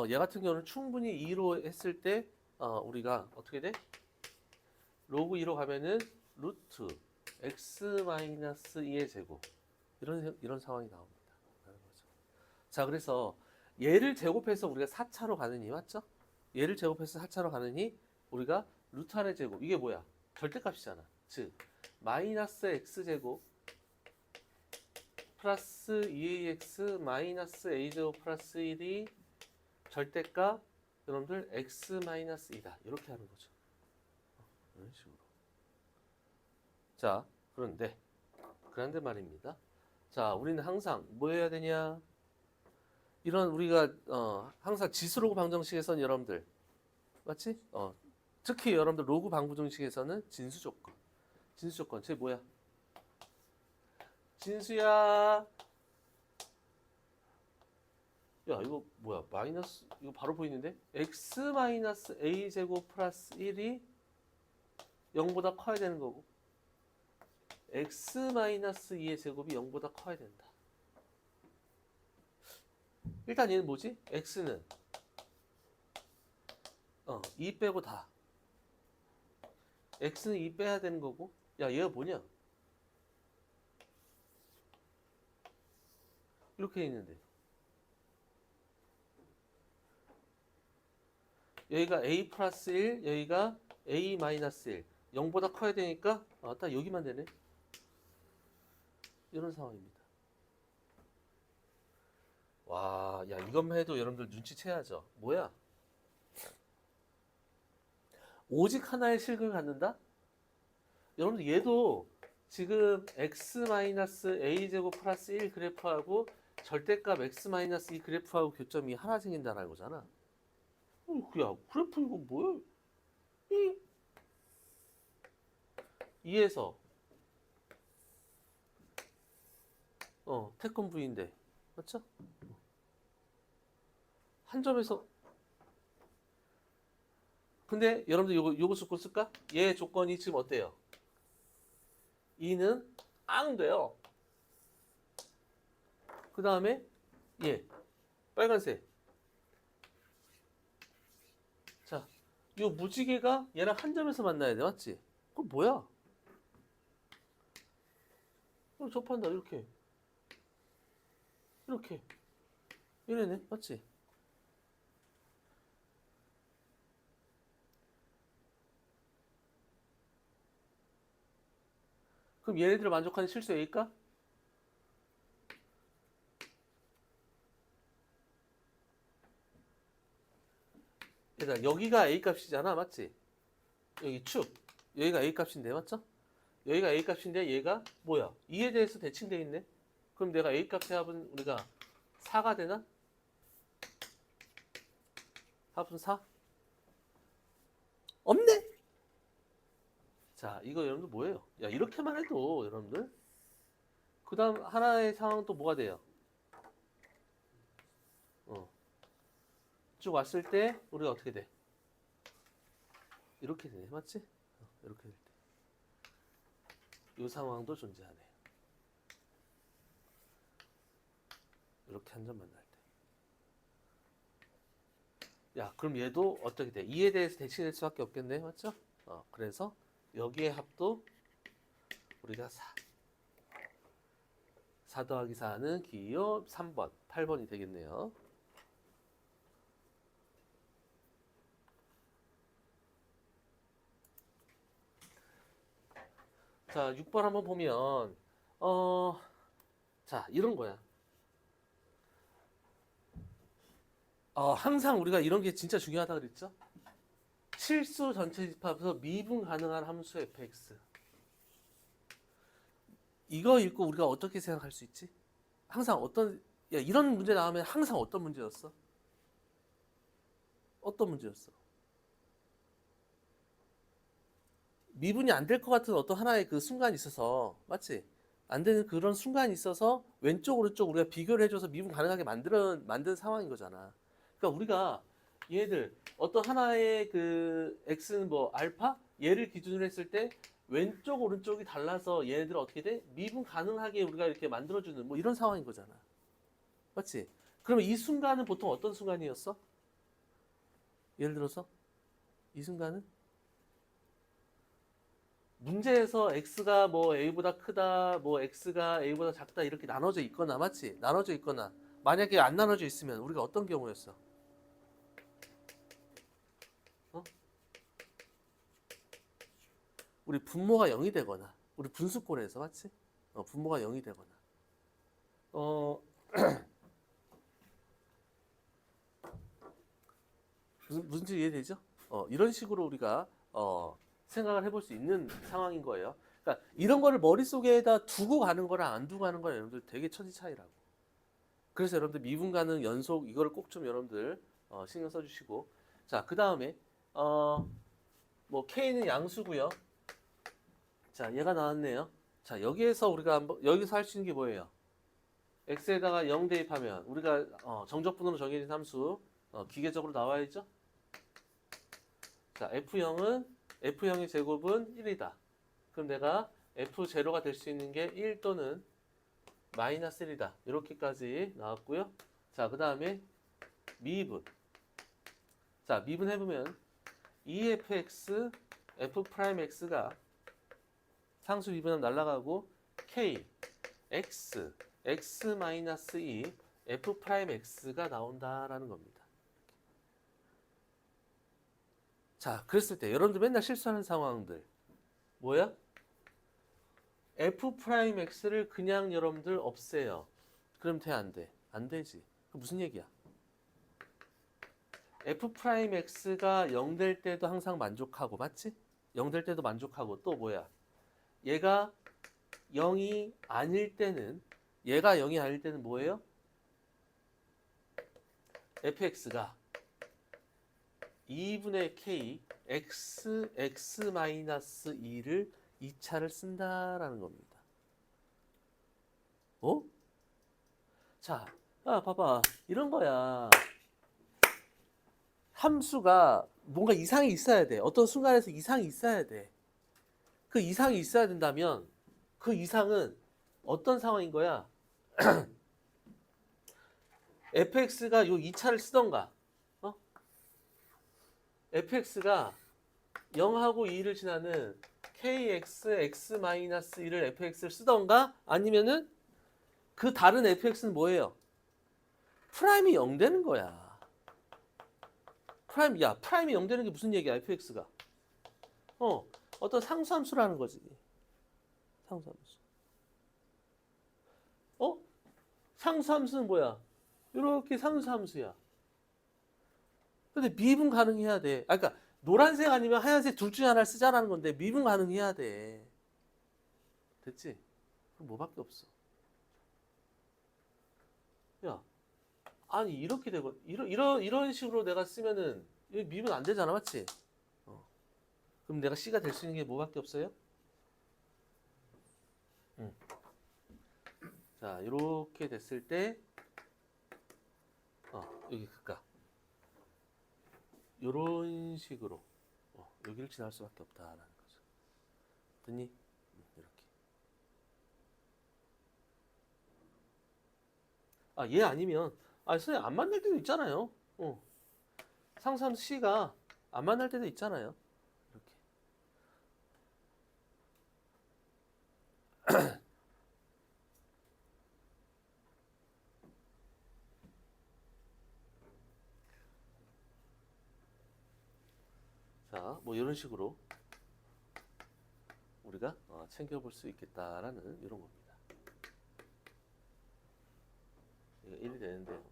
얘 같은 경우는 충분히 2로 했을 때 우리가 어떻게 돼? 로그 2로 가면은 루트 x-2의 제곱 이런 상황이 나옵니다. 자, 그래서 얘를 제곱해서 우리가 4차로 가느니 맞죠? 얘를 제곱해서 4차로 가느니 우리가 루트 안의 제곱 이게 뭐야? 절대값이잖아. 즉 마이너스 x제곱 플러스 2ax 마이너스 a제곱 플러스 1이 절대값 여러분들 x-2다 이렇게 하는 거죠. 이런 식으로. 자, 그런데 말입니다. 자, 우리는 항상 뭐 해야 되냐? 이런 우리가 항상 지수로그 방정식에서는 여러분들 맞지? 특히 여러분들 로그 방정식에서는 진수 조건. 쟤 뭐야? 진수야. 야, 이거 뭐야? 마이너스 이거 바로 보이는데? x 마이너스 a 제곱 플러스 1이 0보다 커야 되는 거고 x 마이너스 2의 제곱이 0보다 커야 된다. 일단 얘는 뭐지? x는 2 빼고 다. x는 2 빼야 되는 거고. 야, 얘가 뭐냐? 이렇게 있는데. 여기가 a 플러스 1, 여기가 a 마이너스 1. 0보다 커야 되니까 딱 여기만 되네. 이런 상황입니다. 와, 야, 이것만 해도 여러분들 눈치채야죠. 뭐야? 오직 하나의 실근을 갖는다? 여러분들 얘도 지금 x-a제곱 플러스 1 그래프하고 절대값 x-2 그래프하고 교점이 하나 생긴다는 거잖아. 야, 그래프 이거 뭐야? 2에서 태권 V인데 맞죠? 한 점에서 근데 여러분들 요거 조건 쓸까? 얘 조건이 지금 어때요? 2는 앙 돼요. 그 다음에 얘 빨간색. 자, 요 무지개가 얘랑 한 점에서 만나야 돼, 맞지? 그럼 뭐야? 그럼 접한다 이렇게 이래네, 맞지? 그럼 얘네들을 만족하는 실수 A일까? 얘들아, 여기가 A 값이잖아, 맞지? 여기 축 여기가 A 값인데, 맞죠? 여기가 A 값인데 얘가 뭐야? 2에 대해서 대칭돼 있네. 그럼 내가 A 값의 합은 우리가 4가 되나? 합은 4? 없네. 자, 이거 여러분들 뭐예요? 야, 이렇게만 해도 여러분들 그 다음 하나의 상황 또 뭐가 돼요? 쭉 왔을 때 우리가 어떻게 돼? 이렇게 되네, 맞지? 이렇게 될 때. 이 상황도 존재하네. 이렇게 한 점 만날 때. 야, 그럼 얘도 어떻게 돼? 2에 대해서 대칭될 수밖에 없겠네, 맞죠? 그래서 여기의 합도 우리가 4. 4 더하기 4는 기호 3번, 8번이 되겠네요. 자, 6번 한번 보면 자, 이런 거야. 항상 우리가 이런 게 진짜 중요하다 그랬죠? 실수 전체 집합에서 미분 가능한 함수 fx. 이거 읽고 우리가 어떻게 생각할 수 있지? 항상 이런 문제 나오면 항상 어떤 문제였어? 어떤 문제였어? 미분이 안 될 것 같은 어떤 하나의 그 순간이 있어서, 맞지? 안 되는 그런 순간이 있어서 왼쪽 오른쪽 우리가 비교를 해줘서 미분 가능하게 만든 상황인 거잖아. 그러니까 우리가 얘들 어떤 하나의 그 x는 뭐 알파 얘를 기준으로 했을 때 왼쪽 오른쪽이 달라서 얘네들 어떻게 돼? 미분 가능하게 우리가 이렇게 만들어주는 뭐 이런 상황인 거잖아. 맞지? 그러면 이 순간은 보통 어떤 순간이었어? 예를 들어서 이 순간은 문제에서 x가 뭐 a보다 크다, 뭐 x가 a보다 작다 이렇게 나눠져 있거나, 맞지? 나눠져 있거나 만약에 안 나눠져 있으면 우리가 어떤 경우였어? 어? 우리 분모가 0이 되거나 우리 분수꼴에서, 맞지? 분모가 0이 되거나 어 무슨 뜻 이해되죠? 이런 식으로 우리가 생각을 해볼 수 있는 상황인 거예요. 그러니까 이런 거를 머릿속에다 두고 가는 거랑 안 두고 가는 거랑 여러분들 되게 천지 차이라고. 그래서 여러분들 미분 가능 연속 이거를 꼭 좀 여러분들 신경 써주시고, 자, 그 다음에 뭐 k는 양수고요. 자, 얘가 나왔네요. 자, 여기에서 우리가 한번 여기서 할 수 있는 게 뭐예요? x에다가 0 대입하면 우리가 정적분으로 정해진 함수 기계적으로 나와야죠. 자, F형의 제곱은 1이다. 그럼 내가 F0가 될 수 있는 게 1 또는 마이너스 1이다. 이렇게까지 나왔고요. 자, 그 다음에 미분. 자, 미분 해보면 EFX, F'X가 상수 미분하면 날아가고 K, X, X-2, F'X가 나온다라는 겁니다. 자, 그랬을 때 여러분들 맨날 실수하는 상황들 뭐야? F'X를 그냥 여러분들 없애요. 그럼 돼, 안 돼? 안 되지. 그 무슨 얘기야? F'X가 0 될 때도 항상 만족하고, 맞지? 0 될 때도 만족하고, 또 뭐야? 얘가 0이 아닐 때는 얘가 0이 아닐 때는 뭐예요? fx가 2분의 k x-2를 2차를 쓴다라는 겁니다. 어? 자, 봐봐. 이런 거야. 함수가 뭔가 이상이 있어야 돼. 어떤 순간에서 이상이 있어야 돼. 그 이상이 있어야 된다면 그 이상은 어떤 상황인 거야? fx가 요 2차를 쓰던가, fx가 0하고 2를 지나는 kx x-1을 fx를 쓰던가, 아니면은 그 다른 fx는 뭐예요? 프라임이 0 되는 거야. 프라임이 0 되는 게 무슨 얘기야, fx가? 어떤 상수함수라는 거지. 상수함수. 상수함수는 뭐야? 이렇게 상수함수야. 근데 미분 가능해야 돼. 그러니까 노란색 아니면 하얀색 둘 중에 하나를 쓰자라는 건데 미분 가능해야 돼. 됐지? 그럼 뭐밖에 없어. 야, 아니 이렇게 되고 이런 식으로 내가 쓰면은 미분 안 되잖아, 맞지? 그럼 내가 C가 될 수 있는 게 뭐밖에 없어요? 자, 이렇게 됐을 때 여기 극각 이런 식으로 여기를 지날 수밖에 없다라는 거죠. 됐니? 이렇게. 얘 아니면 선생님 안 만날 때도 있잖아요. 상수함수 C가 안 만날 때도 있잖아요. 이렇게. 자, 뭐 이런 식으로 우리가 챙겨볼 수 있겠다라는 이런 겁니다. 이거 1이 되는데요.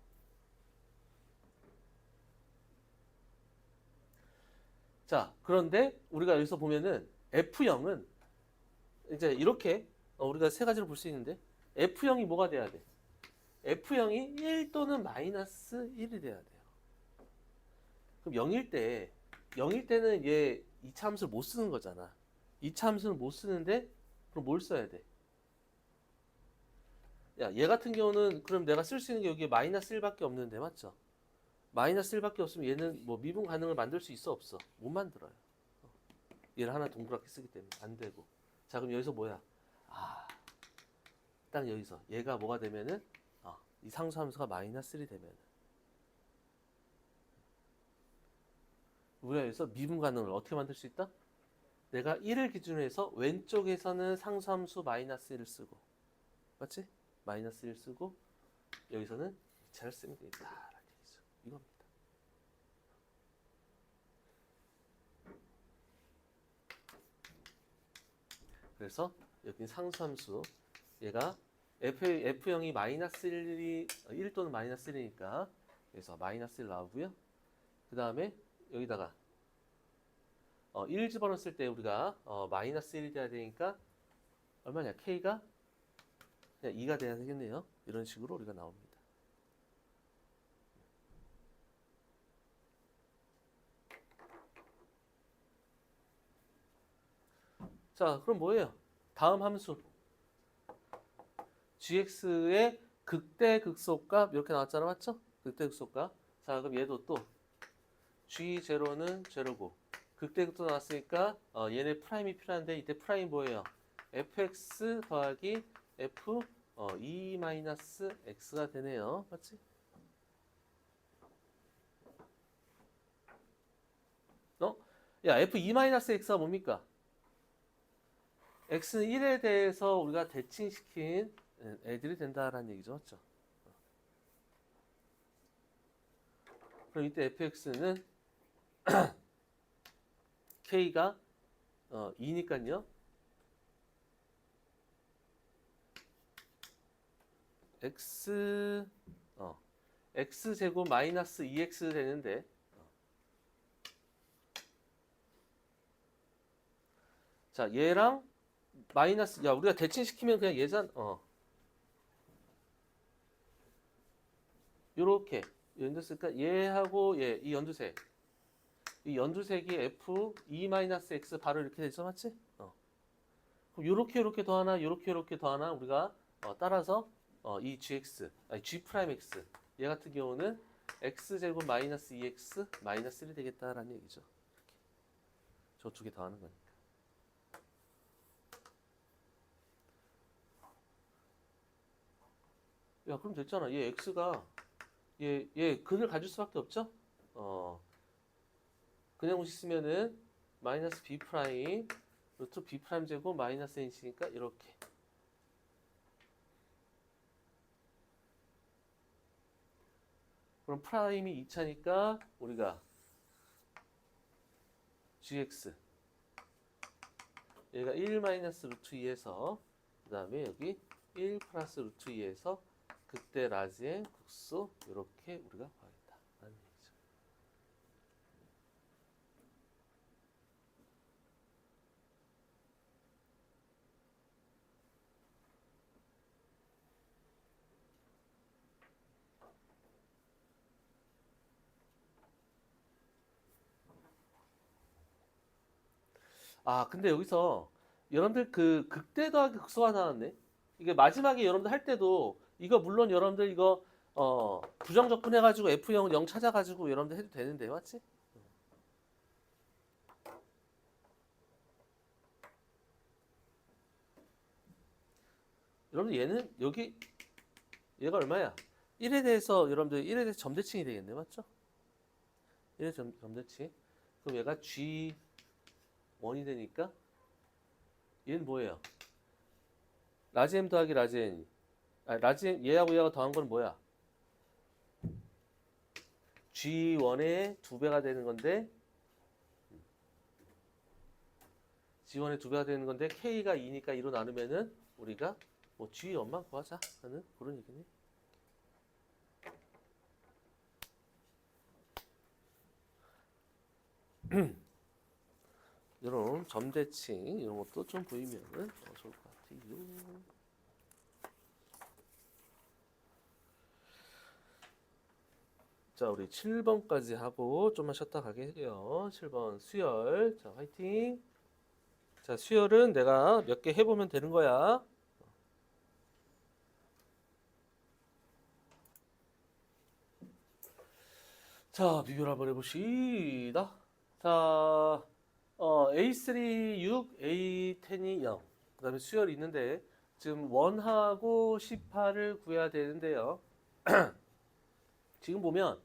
자, 그런데 우리가 여기서 보면은 F0은 이제 이렇게 우리가 세 가지로 볼 수 있는데 F0이 뭐가 돼야 돼? F0이 1 또는 마이너스 1이 돼야 돼요. 그럼 0일 때는 얘 2차 함수를 못 쓰는 거잖아. 2차 함수는 못 쓰는데 그럼 뭘 써야 돼? 야, 얘 같은 경우는 그럼 내가 쓸 수 있는 게 여기에 마이너스 1밖에 없는데, 맞죠? 마이너스 1밖에 없으면 얘는 뭐 미분 가능을 만들 수 있어, 없어? 못 만들어요. 얘를 하나 동그랗게 쓰기 때문에 안 되고. 자, 그럼 여기서 뭐야? 딱 여기서 얘가 뭐가 되면은 이 상수함수가 마이너스 1이 되면은 우리가 여기서 미분 가능을 어떻게 만들 수 있다? 내가 1을 기준으로 해서 왼쪽에서는 상수함수 마이너스 1을 쓰고, 맞지? 마이너스 1 쓰고 여기서는 2차를 쓰면 되겠다라는 얘기죠. 이겁니다. 그래서 여기 상수함수 얘가 F0이 마이너스 1 또는 마이너스 1이니까 그래서 마이너스 1 나오고요. 그 다음에 여기다가 1 집어넣었을 때 우리가 마이너스 1이 돼야 되니까 얼마냐? K가 그냥 2가 돼야 되겠네요. 이런 식으로 우리가 나옵니다. 자, 그럼 뭐예요? 다음 함수 gx의 극대 극소값 이렇게 나왔잖아, 맞죠? 극대 극소값. 자, 그럼 얘도 또 g0는 제로고 극대 극소 나왔으니까 얘네 프라임이 필요한데 이때 프라임 뭐예요? fx 더하기 f 2 마이너스 x가 되네요, 맞지? 야, f 2 마이너스 x가 뭡니까? x는 1에 대해서 우리가 대칭시킨 애들이 된다라는 얘기죠, 맞죠? 그럼 이때 fx는 k가 2니까요. x 제곱 마이너스 2x 되는데 자, 얘랑 마이너스 야 우리가 대칭시키면 그냥 요렇게 연두색까 얘하고 얘 이 연두색 이 연두색이 f e-x 바로 이렇게 되죠 맞지? 그럼 요렇게 더하나 요렇게 더하나 우리가 따라서 이 gx 아니 g 프라임 x 얘 같은 경우는 x제곱 마이너스 2x 마이너스 1이 되겠다라는 얘기죠. 저쪽에 더하는 거니까. 야 그럼 됐잖아. 얘 x가 얘 근을 가질 수밖에 없죠? 그냥 공식 쓰면은 마이너스 b 프라임 루트 b 프라임 제곱 마이너스 n이니까 이렇게. 그럼 프라임이 2차니까 우리가 gx 얘가 1 마이너스 루트 2에서 그 다음에 여기 1 플러스 루트 2에서 그때 라지의 국수 이렇게 우리가 구하겠다 라는 얘기죠. 아 근데 여기서 여러분들 그 극대 더하기 극소가 나왔네. 이게 마지막에 여러분들 할 때도 이거 물론 여러분들 이거 부정적분 해가지고 F0 0 찾아가지고 여러분들 해도 되는데 맞지? 여러분들 얘는 여기 얘가 얼마야? 1에 대해서 여러분들 1에 대해서 점대칭이 되겠네 맞죠? 1에 점대칭 그럼 얘가 G1이 되니까 얘는 뭐예요? 라지 M 더하기 라지 N 라지 M 얘하고 얘하고 더한 건 뭐야? G1의 2배가 되는 건데 G1의 2배가 되는 건데 K가 2니까 2로 나누면은 우리가 뭐 G1만 구하자 하는 그런 얘기네. 이런 점대칭 이런 것도 좀 보이면은 좋을 것 같아요. 자, 우리 7번까지 하고 좀만 쉬었다 가게 해요. 7번 수열. 자, 화이팅. 자, 수열은 내가 몇 개 해보면 되는 거야. 자, 비교를 한번 해봅시다. 자, A3 6, A10이 0. 그 다음에 수열이 있는데 지금 1하고 18을 구해야 되는데요. 지금 보면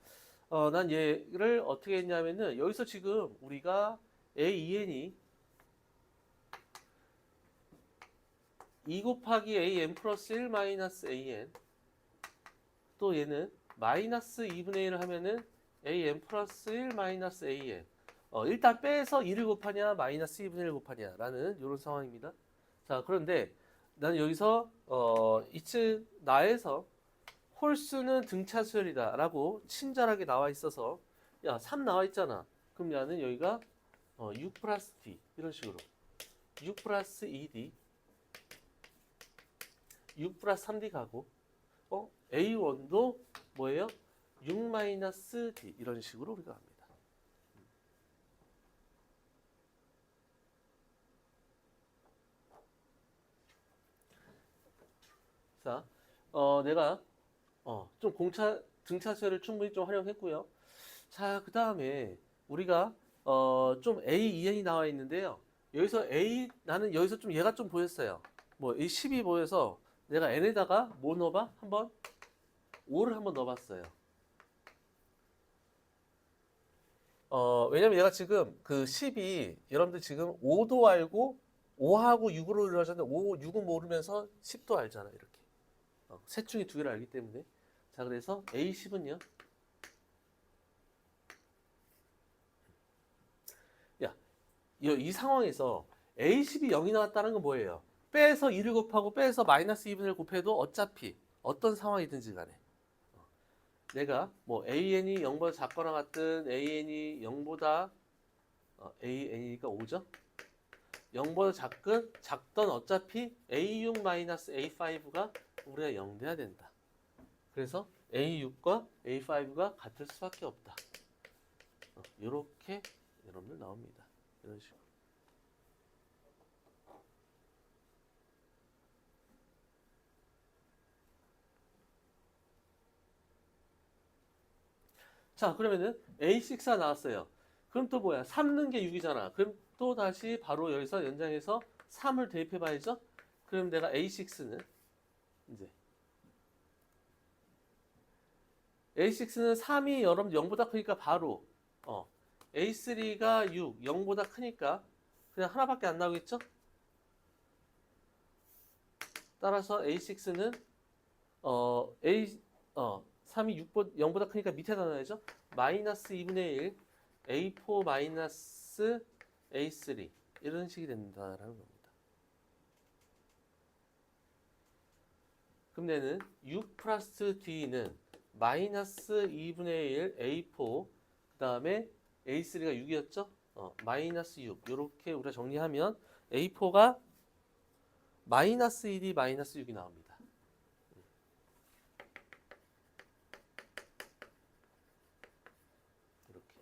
난 얘를 어떻게 했냐면은 여기서 지금 우리가 AEN이 2 곱하기 AN 플러스 1 마이너스 AN 또 얘는 마이너스 2분의 1을 하면은 AN 플러스 1 마이너스 AN 일단 빼서 2를 곱하냐 마이너스 2분의 1 곱하냐 라는 이런 상황입니다. 자 그런데 나는 여기서 이츠 나에서 홀수는 등차 수열이다 라고 친절하게 나와 있어서 야 3 나와 있잖아. 그럼 나는 여기가 6 플러스 D 이런 식으로 6 플러스 2D 6 플러스 3D 가고 A1도 뭐예요? 6 마이너스 D 이런 식으로 우리가 합니다. 자, 내가 좀 등차 수열을 충분히 좀 활용했고요. 자, 그 다음에 우리가 좀 A, EN이 나와 있는데요. 여기서 나는 여기서 좀 얘가 좀 보였어요. 뭐 A10이 보여서 내가 N에다가 뭐 넣어봐? 한번 5를 한번 넣어봤어요. 왜냐면 얘가 지금 그 10이 여러분들 지금 5도 알고 5하고 6으로 이루어졌는데 5, 6은 모르면서 10도 알잖아 이렇게. 셋 중에 두 개를 알기 때문에. 자 그래서 A10은요. 야, 이 상황에서 A10이 0이 나왔다는 건 뭐예요? 빼서 2를 곱하고 빼서 마이너스 2분의 1 곱해도 어차피 어떤 상황이든지 간에 내가 뭐 AN이 0보다 작거나 같든 AN이 0보다 AN이니까 5죠? 0보다 작던 어차피 A6 마이너스 A5가 우리가 0 돼야 된다. 그래서 A6과 A5가 같을 수밖에 없다. 이렇게 여러분들 나옵니다. 이런 식으로. 자, 그러면은 A6가 나왔어요. 그럼 또 뭐야? 3 넣은 게 6이잖아. 그럼 또 다시 바로 여기서 연장해서 3을 대입해 봐야죠. 그럼 내가 A6는 이제 A6는 3이 여러분 0보다 크니까 바로 A3가 6, 0보다 크니까 그냥 하나밖에 안 나오겠죠? 따라서 A6는 3이 0보다 크니까 밑에다 넣어야죠. 마이너스 2분의 1 A4 마이너스 A3 이런 식이 된다라는 겁니다. 그럼 얘는 6 플러스 D는 마이너스 2분의 1 A4 그 다음에 A3가 6이었죠? 마이너스 6 이렇게 우리가 정리하면 A4가 마이너스 1이 마이너스 6이 나옵니다. 이렇게.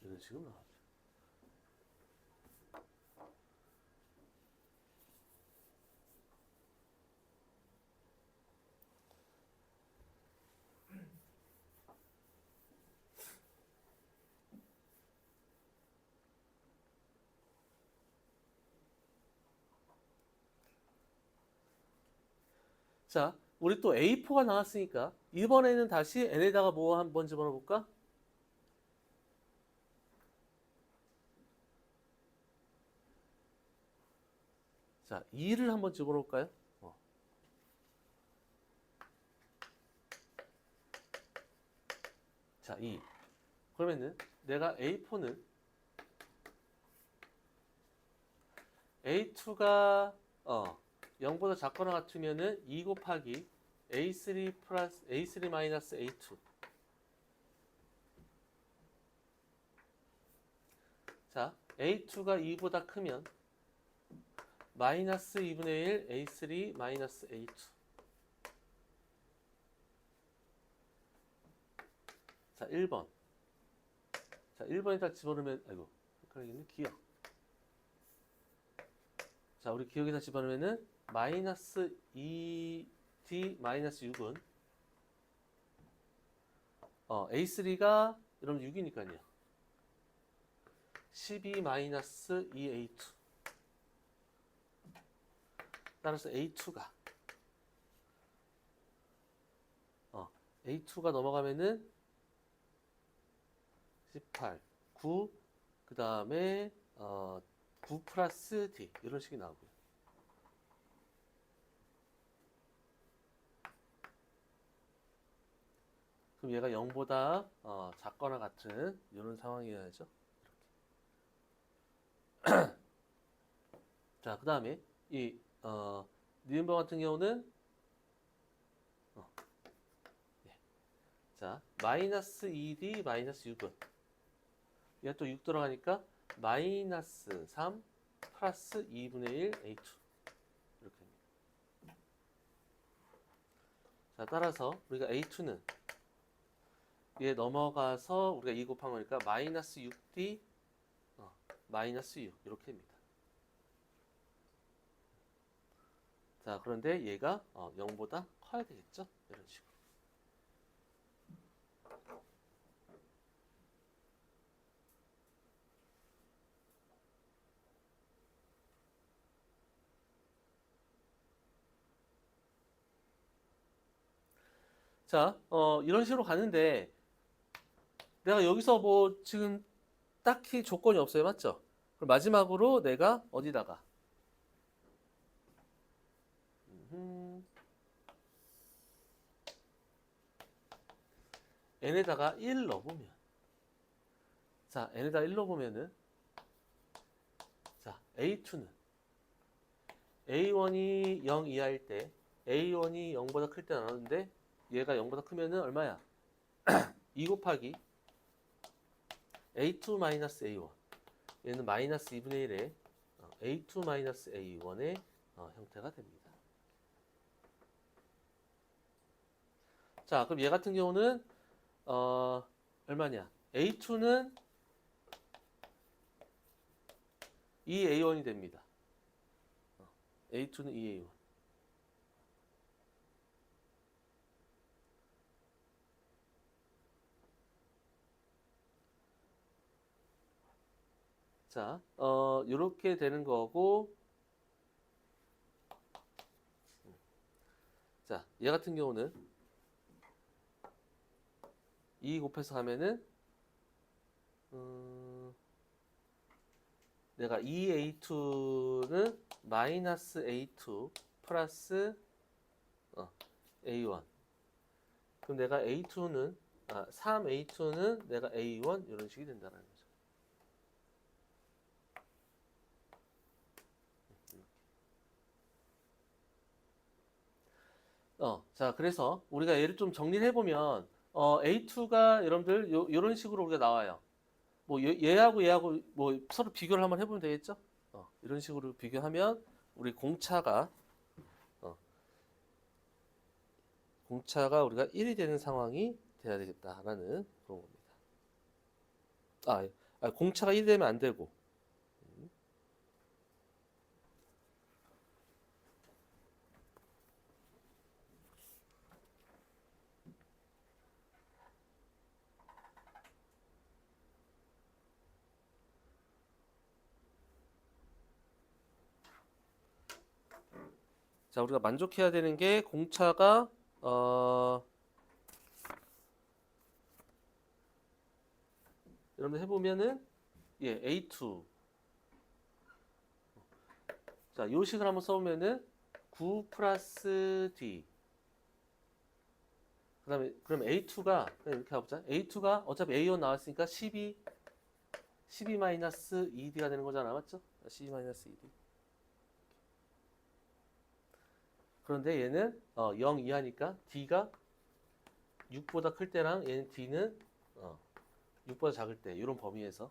이런 식으로 나옵니다. 자, 우리 또 A4가 나왔으니까 이번에는 다시 n에다가 뭐 한번 집어넣어 볼까? 자, 2를 한번 집어넣을까요? 자, 2. 그러면은 내가 A4는 A2가 0보다 작거나 같으면은 2 곱하기 A3 플러스 A3 마이너스 A2. 자, A2가 2보다 크면 마이너스 2분의 1 A3 마이너스 A2. 자, 1번. 자, 1번에다 집어넣으면 아이고, 헷갈리겠네. 기억. 자, 우리 기억에다 집어넣으면은 마이너스 2D 마이너스 6은 A3가 여러분 6이니까요. 12 마이너스 2A2. 따라서 A2가 넘어가면은 18, 9, 그 다음에 9 플러스 D 이런 식이 나오고요. 그럼 얘가 0보다 작거나 같은 이런 상황이어야죠. 자, 그 다음에 이 니은번 같은 경우는 자 마이너스 2D 마이너스 6은 얘가 또 6 들어가니까 마이너스 3 플러스 2분의 1 A2 이렇게 됩니다. 자, 따라서 우리가 A2는 얘 넘어가서 우리가 2 곱한 거니까 마이너스 6D 마이너스 6 이렇게 됩니다. 자, 그런데 얘가 0보다 커야 되겠죠? 이런 식으로. 자, 이런 식으로 가는데 내가 여기서 뭐 지금 딱히 조건이 없어요. 맞죠? 그럼 마지막으로 내가 어디다가 n에다가 1 넣어보면 자, n에다가 1 넣어보면은 자, A2는 A1이 0 이하일 때 A1이 0보다 클 때 나오는데 얘가 0보다 크면은 얼마야? 2 곱하기 A2 마이너스 A1 얘는 마이너스 2분의 1의 A2 마이너스 A1의 형태가 됩니다. 자, 그럼 얘 같은 경우는 얼마냐? A2는 2A1이 됩니다. A2는 2A1. 자, 요렇게 되는 거고, 자, 얘 같은 경우는 2 곱해서 하면은, 내가 2A2는 마이너스 A2 플러스 A1. 그럼 내가 A2는, 3A2는 내가 A1 이런 식이 된다는 거죠. 자, 그래서 우리가 얘를 좀 정리를 해보면, A2가 여러분들 요런 식으로 우리가 나와요. 뭐 얘하고 얘하고 뭐 서로 비교를 한번 해보면 되겠죠? 이런 식으로 비교하면 우리 공차가 우리가 1이 되는 상황이 돼야 되겠다라는 그런 겁니다. 공차가 1이 되면 안 되고. 자, 우리가 만족해야 되는 게 공차가 여러분들 해보면은 A2 자, 요 식을 한번 써보면은 9 플러스 D 그 다음에 그럼 A2가 이렇게 해보자. A2가 어차피 A1 나왔으니까 12 마이너스 2D가 되는 거잖아, 맞죠? 12 마이너스 2D. 그런데 얘는 0 이하니까 D가 6보다 클 때랑 얘는 D는 6보다 작을 때 이런 범위에서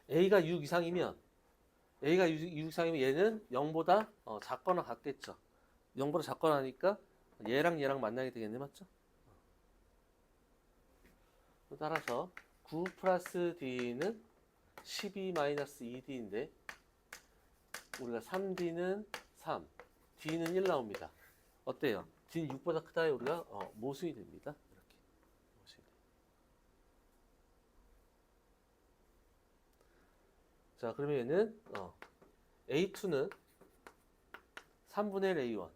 A가 6 이상이면 얘는 0보다 작거나 같겠죠. 0보다 작거나 하니까 얘랑 만나게 되겠네, 맞죠? 따라서 9 플러스 D는 12 마이너스 2D인데 우리가 3D는 3, D는 1 나옵니다. 어때요? D는 6보다 크다에 우리가 모순이 됩니다. 이렇게 모순이 돼요. 자, 그러면 얘는 A2는 3분의 1 A1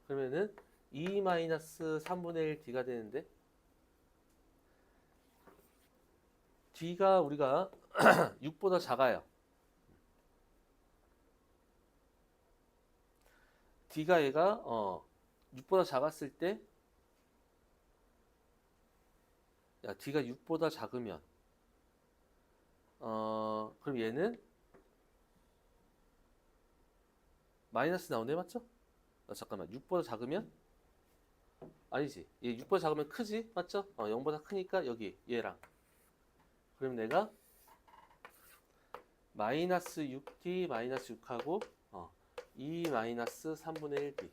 그러면은 2 마이너스 3분의 1 D가 되는데 D가 우리가 6보다 작아요. D가 얘가 6보다 작았을 때 D가 6보다 작으면 그럼 얘는 마이너스 나오네, 맞죠? 잠깐만, 6보다 작으면 아니지. 얘 6보다 작으면 크지, 맞죠? 0보다 크니까 여기 얘랑 그럼 내가 마이너스 6D 마이너스 6하고 2 마이너스 3분의 1D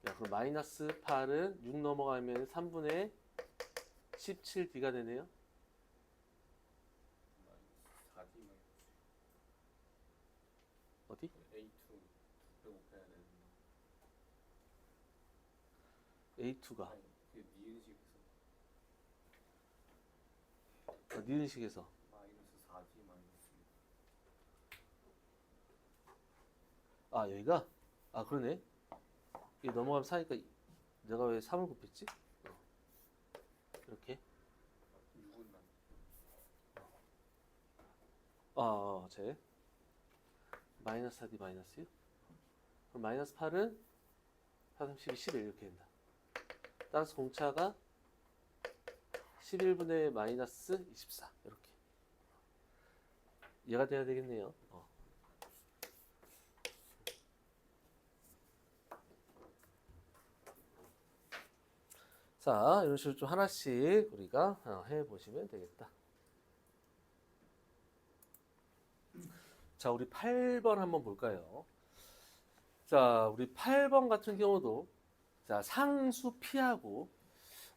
그럼 마이너스 8은 6 넘어가면 3분의 17D가 되네요. 어디? A2가 니은식에서 여기가 그러네. 이게 넘어가면 4니까 내가 왜 3을 곱했지? 이렇게 제 마이너스 4D 마이너스 6 그럼 마이너스 8은 4, 3, 12, 11 이렇게 된다. 따라서 공차가 11분의 마이너스 24 이렇게 얘가 돼야 되겠네요. 자, 이런 식으로 좀 하나씩 우리가 해보시면 되겠다. 자, 우리 8번 한번 볼까요? 자, 우리 8번 같은 경우도 자, 상수 피하고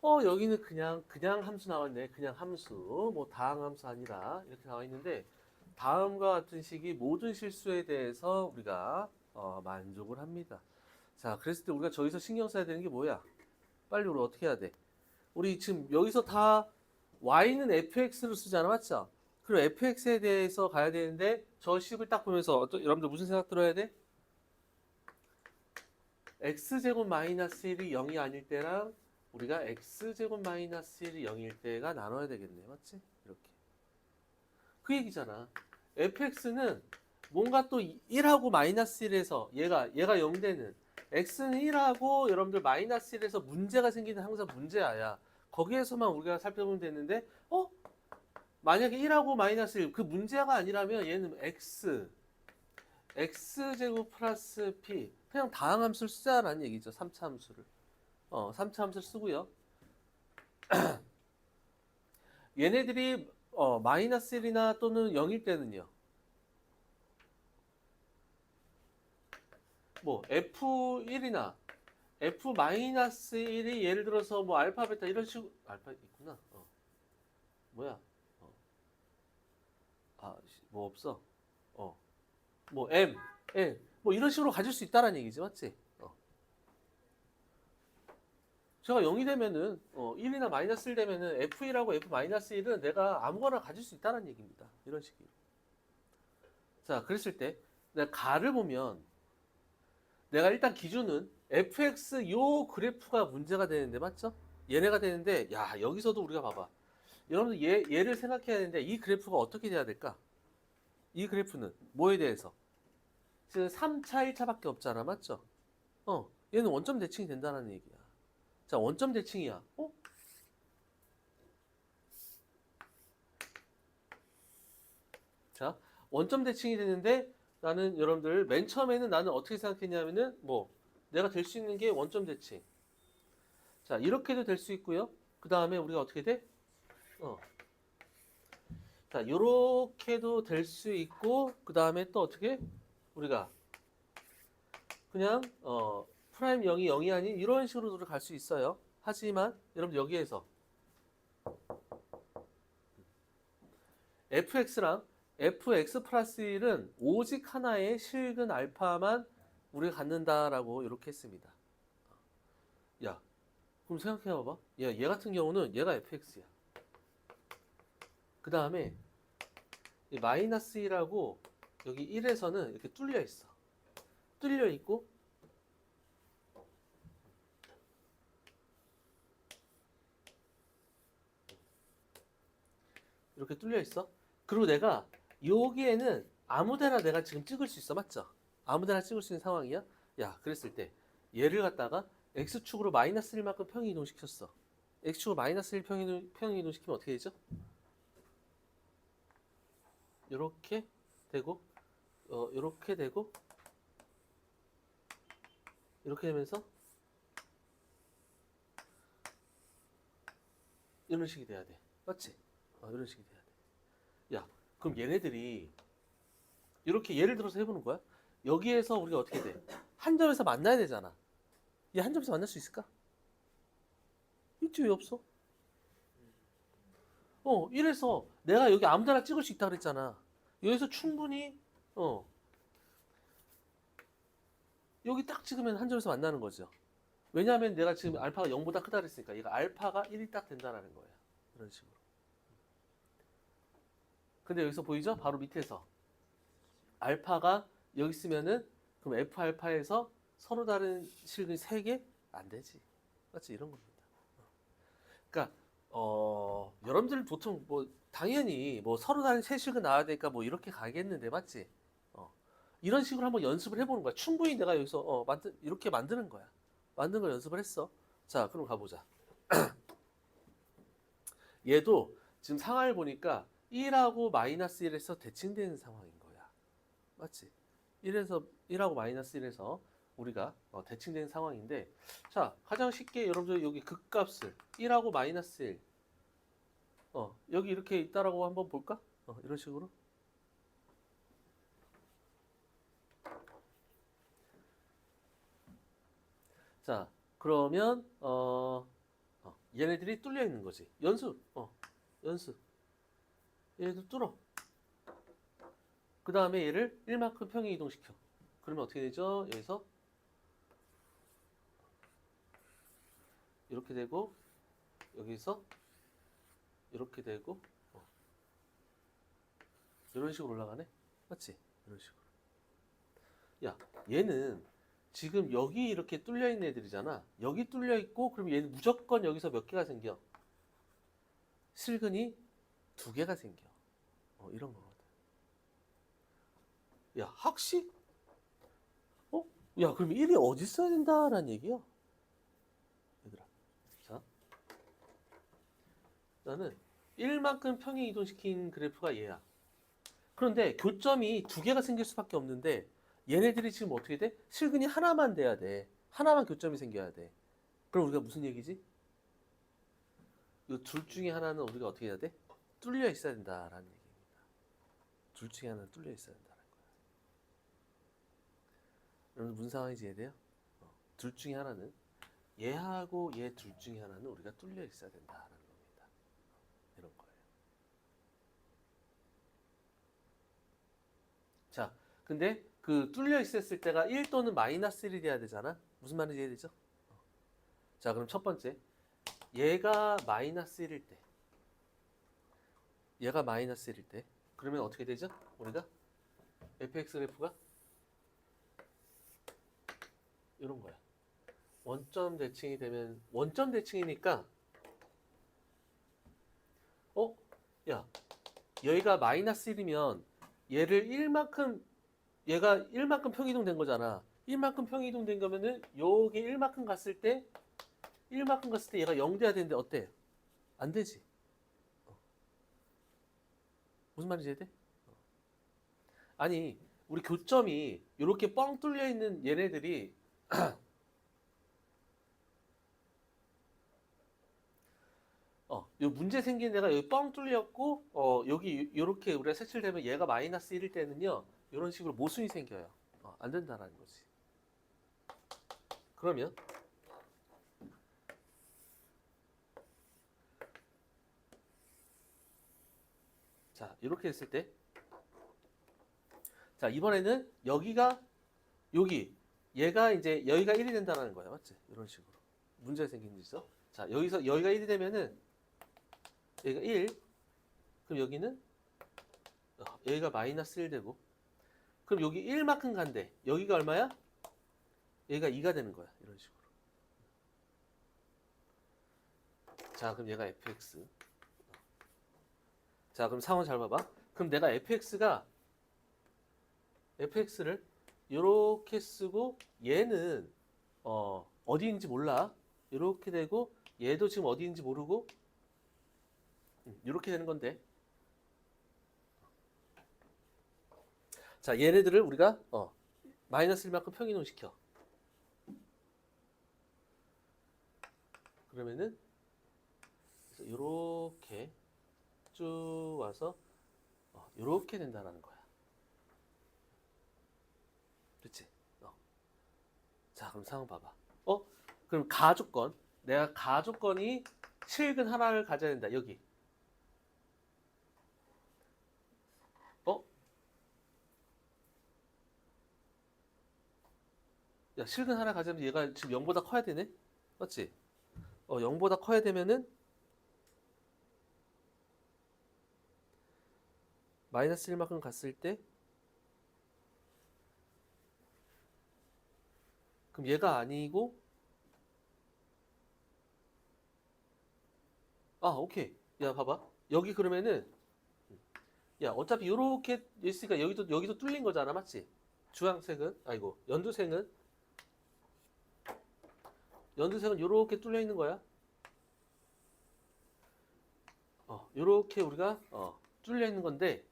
여기는 그냥 함수 나왔네. 그냥 함수. 뭐 다항함수 아니라 이렇게 나와 있는데 다음과 같은 식이 모든 실수에 대해서 우리가 만족을 합니다. 자, 그랬을 때 우리가 저기서 신경 써야 되는 게 뭐야? 빨리 우리 어떻게 해야 돼? 우리 지금 여기서 다 y는 fx로 쓰잖아, 맞죠? 그리고 fx에 대해서 가야 되는데 저 식을 딱 보면서 여러분들 무슨 생각 들어야 돼? x제곱 마이너스 1이 0이 아닐 때랑 우리가 x제곱 마이너스 1이 0일 때가 나눠야 되겠네, 맞지? 이렇게. 그 얘기잖아. fx는 뭔가 또 1하고 마이너스 1에서 얘가 0 되는 x는 1하고 여러분들 마이너스 1에서 문제가 생기는 항상 문제야. 거기에서만 우리가 살펴보면 되는데 만약에 1하고 마이너스 1, 그 문제가 아니라면 얘는 x제곱 플러스 p 그냥 다항함수를 쓰자라는 얘기죠. 3차 함수를. 3차 함수를 쓰고요. 얘네들이 마이너스 1이나 또는 0일 때는요. 뭐 f1이나 f-1이 예를 들어서 뭐 알파 베타 이런 식으로 알파 있구나. 뭐야? 뭐 없어. 뭐 m, n 뭐 이런 식으로 가질 수 있다라는 얘기지, 맞지? 제가 0이 되면은 1이나 마이너스 1 되면은 f1하고 f-1은 내가 아무거나 가질 수 있다는 얘기입니다. 이런 식으로. 자, 그랬을 때 내가 가를 보면 내가 일단 기준은 fx 요 그래프가 문제가 되는데, 맞죠? 얘네가 되는데, 야, 여기서도 우리가 봐봐. 여러분들 얘를 생각해야 되는데 이 그래프가 어떻게 돼야 될까? 이 그래프는 뭐에 대해서? 지금 3차, 1차밖에 없잖아, 맞죠? 얘는 원점 대칭이 된다는 얘기야. 자, 원점 대칭이야. 자, 원점 대칭이 되는데 나는 여러분들 맨 처음에는 나는 어떻게 생각했냐면은 내가 될 수 있는 게 원점 대칭. 자, 이렇게도 될 수 있고요. 그 다음에 우리가 어떻게 돼? 자, 요렇게도 될 수 있고 그 다음에 또 어떻게? 우리가 그냥 프라임 0이 0이 아닌 이런 식으로도 갈 수 있어요. 하지만 여러분 여기에서 fx랑 fx 플러스 1은 오직 하나의 실근 알파만 우리가 갖는다라고 이렇게 했습니다. 야, 그럼 생각해봐봐. 얘 같은 경우는 얘가 fx야. 그 다음에 마이너스 1하고 여기 1에서는 이렇게 뚫려 있어. 뚫려 있고 이렇게 뚫려 있어. 그리고 내가 여기에는 아무데나 내가 지금 찍을 수 있어, 맞죠? 아무데나 찍을 수 있는 상황이야. 야, 그랬을 때 얘를 갖다가 x축으로 마이너스 1만큼 평이 이동시켰어. x축으로 마이너스 1 평이 이동시키면 어떻게 되죠? 이렇게 되고 이렇게 되고 이렇게 되면서 이런 식이 돼야 돼, 맞지? 이런 식이 돼야 돼. 야, 그럼 얘네들이 이렇게 예를 들어서 해보는 거야. 여기에서 우리가 어떻게 돼? 한 점에서 만나야 되잖아. 얘 한 점에서 만날 수 있을까? 있지, 왜 없어? 이래서 내가 여기 아무데나 찍을 수 있다 그랬잖아. 여기서 충분히 여기 딱 찍으면 한 점에서 만나는 거죠. 왜냐하면 내가 지금 알파가 0보다 크다 그랬으니까 얘가 알파가 1이 딱 된다는 거예요. 이런 식으로. 근데 여기서 보이죠? 바로 밑에서 알파가 여기 있으면은 그럼 f 알파에서 서로 다른 실근이 3개? 안 되지. 맞지? 이런 겁니다. 그러니까 여러분들 보통 당연히 서로 다른 세 실근 나와야 되니까 이렇게 가겠는데, 맞지? 이런 식으로 한번 연습을 해보는 거야. 충분히 내가 여기서 이렇게 만드는 거야. 만든 걸 연습을 했어. 자, 그럼 가보자. 얘도 지금 상황을 보니까 1하고 마이너스 1에서 대칭되는 상황인 거야. 맞지? 1하고 마이너스 1에서 우리가 대칭된 상황인데, 자, 가장 쉽게 여러분들 여기 극값을 1하고 마이너스 1, 여기 이렇게 있다라고 한번 볼까? 이런 식으로. 자, 그러면 얘네들이 뚫려 있는 거지. 연수, 연수. 얘도 뚫어. 그 다음에 얘를 1만큼 평행 이동시켜. 그러면 어떻게 되죠? 여기서 이렇게 되고, 여기서 이렇게 되고, 이런 식으로 올라가네? 맞지? 이런 식으로. 야, 얘는 지금 여기 이렇게 뚫려 있는 애들이잖아. 여기 뚫려 있고, 그럼 얘는 무조건 여기서 몇 개가 생겨? 실근이 2개가 생겨. 이런 거거든. 야, 학식? 야, 그럼 1이 어디 있어야 된다라는 얘기야? 얘들아. 자, 나는 1만큼 평행 이동시킨 그래프가 얘야. 그런데 교점이 2개가 생길 수밖에 없는데 얘네들이 지금 어떻게 돼? 실근이 하나만 돼야 돼. 하나만 교점이 생겨야 돼. 그럼 우리가 무슨 얘기지? 이 둘 중에 하나는 우리가 어떻게 해야 돼? 뚫려 있어야 된다라는 얘기입니다. 둘 중에 하나는 뚫려 있어야 된다는 거야. 여러분 무슨 상황인지 이해돼요? 둘 중에 하나는 얘하고 얘 둘 중에 하나는 우리가 뚫려 있어야 된다라는 겁니다. 이런 거예요. 자, 근데 그 뚫려 있었을 때가 1 또는 마이너스 1이 돼야 되잖아. 무슨 말인지 이해되죠? 자, 그럼 첫 번째. 얘가 마이너스 1일 때. 얘가 마이너스 1일 때. 그러면 어떻게 되죠? 우리가 fx 그래프가 이런 거야. 원점 대칭이 되면 원점 대칭이니까 야, 여기가 마이너스 1이면 얘를 1만큼 얘가 1만큼 평이동 된 거잖아. 1만큼 평이동 된 거면은 여기 1만큼 갔을 때 1만큼 갔을 때 얘가 0 돼야 되는데 어때? 안 되지. 무슨 말인지 이해돼? 아니, 우리 교점이 이렇게 뻥 뚫려 있는 얘네들이 요 문제 생긴 데가 여기 뻥 뚫렸고 여기 이렇게 우리가 색칠되면 얘가 마이너스 1일 때는요. 이런 식으로 모순이 생겨요. 안 된다라는 거지. 그러면 자, 이렇게 했을 때 자, 이번에는 여기가 여기 얘가 이제 여기가 1이 된다는 거야. 맞지? 이런 식으로. 문제 생긴 데 있어. 자, 여기서 여기가 1이 되면은 여기가 1. 그럼 여기는 여기가 마이너스 1 되고 그럼 여기 1만큼 간대. 여기가 얼마야? 얘가 2가 되는 거야. 이런 식으로. 자, 그럼 얘가 fx. 자, 그럼 상황 잘 봐봐. 그럼 내가 fx를 이렇게 쓰고 얘는 어디인지 몰라. 이렇게 되고 얘도 지금 어디인지 모르고 이렇게 되는 건데. 자, 얘네들을 우리가 마이너스 1만큼 평이동시켜. 그러면은 이렇게 쭉 와서 이렇게 된다는 거야. 그렇지? 자, 그럼 상황 봐봐. 그럼 가조건. 내가 가조건이 실근 하나를 가져야 된다. 여기. 야, 실근 하나 가져면 얘가 지금 0보다 커야 되네? 맞지? 0보다 커야 되면은 마이너스 1만큼 갔을 때 그럼 얘가 아니고 오케이. 야, 봐봐. 여기 그러면은 야, 어차피 요렇게 있으니까 여기도 뚫린 거잖아. 맞지? 주황색은 아이고, 연두색은 요렇게 뚫려 있는 거야. 요렇게 우리가 뚫려 있는 건데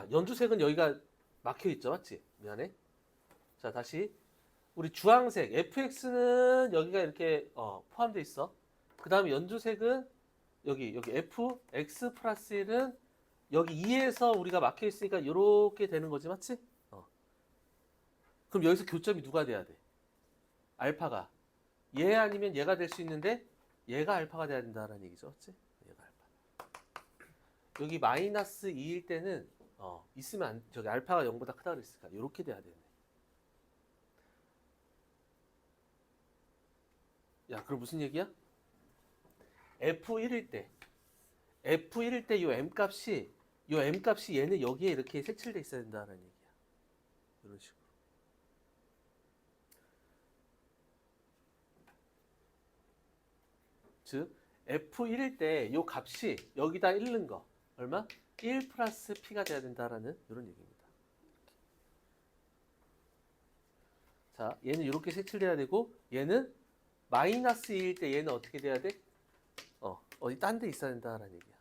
연두색은 여기가 막혀 있죠. 맞지? 미안해. 자, 다시 우리 주황색 fx는 여기가 이렇게 포함되어 있어. 그 다음에 연두색은 여기 f x 플러스 1은 여기 2에서 우리가 막혀 있으니까 이렇게 되는 거지, 맞지? 그럼 여기서 교점이 누가 돼야 돼? 알파가. 얘 아니면 얘가 될 수 있는데 얘가 알파가 돼야 된다라는 얘기죠, 맞지? 얘가 알파. 여기 마이너스 2일 때는 있으면 저기 알파가 0보다 크다 그랬으니까 이렇게 돼야 되네. 야, 그럼 무슨 얘기야? F1일 때 요 M 값이 얘는 여기에 이렇게 색칠돼 있어야 된다는 얘기야. 이런 식으로. 즉 F1일 때 요 값이 여기다 잃는 거 얼마? 1 플러스 P가 돼야 된다라는 이런 얘기입니다. 자, 얘는 이렇게 색칠돼야 되고 얘는 마이너스 2일 때 얘는 어떻게 돼야 돼? 어디 딴 데 있어야 된다라는 얘기야. 이렇게.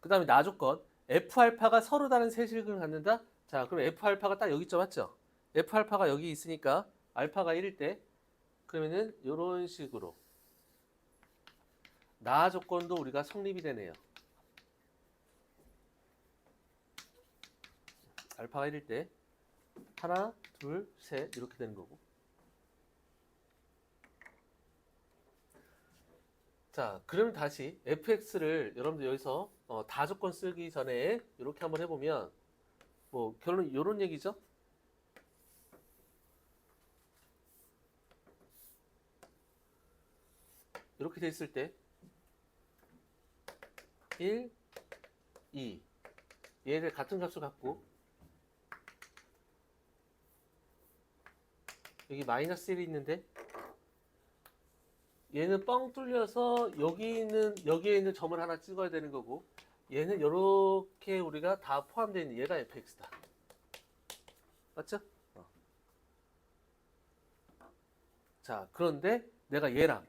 그 다음에 나 조건 F알파가 서로 다른 세실근을 갖는다? 자, 그럼 F알파가 딱 여기 있죠, 맞죠? F알파가 여기 있으니까 알파가 1일 때 그러면은 이런 식으로 나 조건도 우리가 성립이 되네요. 알파가 1일 때 하나, 둘, 셋 이렇게 되는 거고. 자, 그러면 다시 fx를 여러분들 여기서 다조건 쓰기 전에 이렇게 한번 해보면 뭐 결론 이런 얘기죠. 이렇게 돼 있을 때 1, 2 얘를 같은 값을 갖고 여기 마이너스 1이 있는데 얘는 뻥 뚫려서 여기에 있는 점을 하나 찍어야 되는 거고 얘는 이렇게 우리가 다 포함되어 있는 얘가 fx다. 맞죠? 자, 그런데 내가 얘랑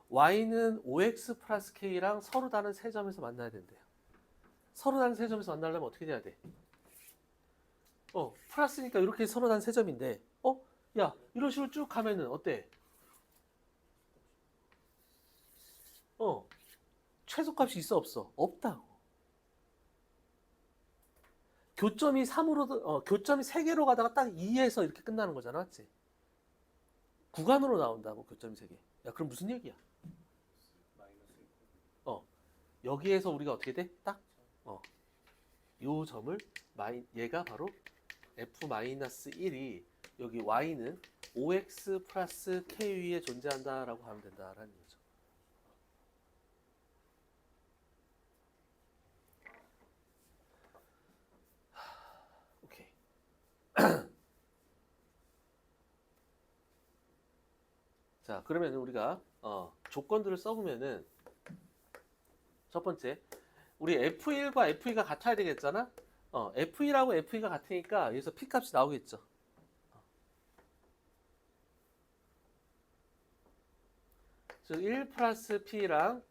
y는 5x 플러스 k랑 서로 다른 세 점에서 만나야 된대요. 서로 다른 세 점에서 만나려면 어떻게 돼야 돼? 플러스니까 이렇게 서로 다른 세 점인데 야, 이런 식으로 쭉 가면은 어때? 최소값이 있어 없어? 없다고. 교점이 3으로 교점이 3개로 가다가 딱 2에서 이렇게 끝나는 거잖아, 맞지? 구간으로 나온다고 교점이 3개. 야, 그럼 무슨 얘기야? 여기에서 우리가 어떻게 돼? 딱 요 점을 얘가 바로 f-1이 여기 y는 5x 플러스 k 위에 존재한다라고 하면 된다라는 거죠. 오케이. 자, 그러면 우리가 조건들을 써보면은 첫 번째, 우리 F1과 F2가 같아야 되겠잖아? F1하고 F2가 같으니까 여기서 P 값이 나오겠죠. 즉, 1 플러스 P랑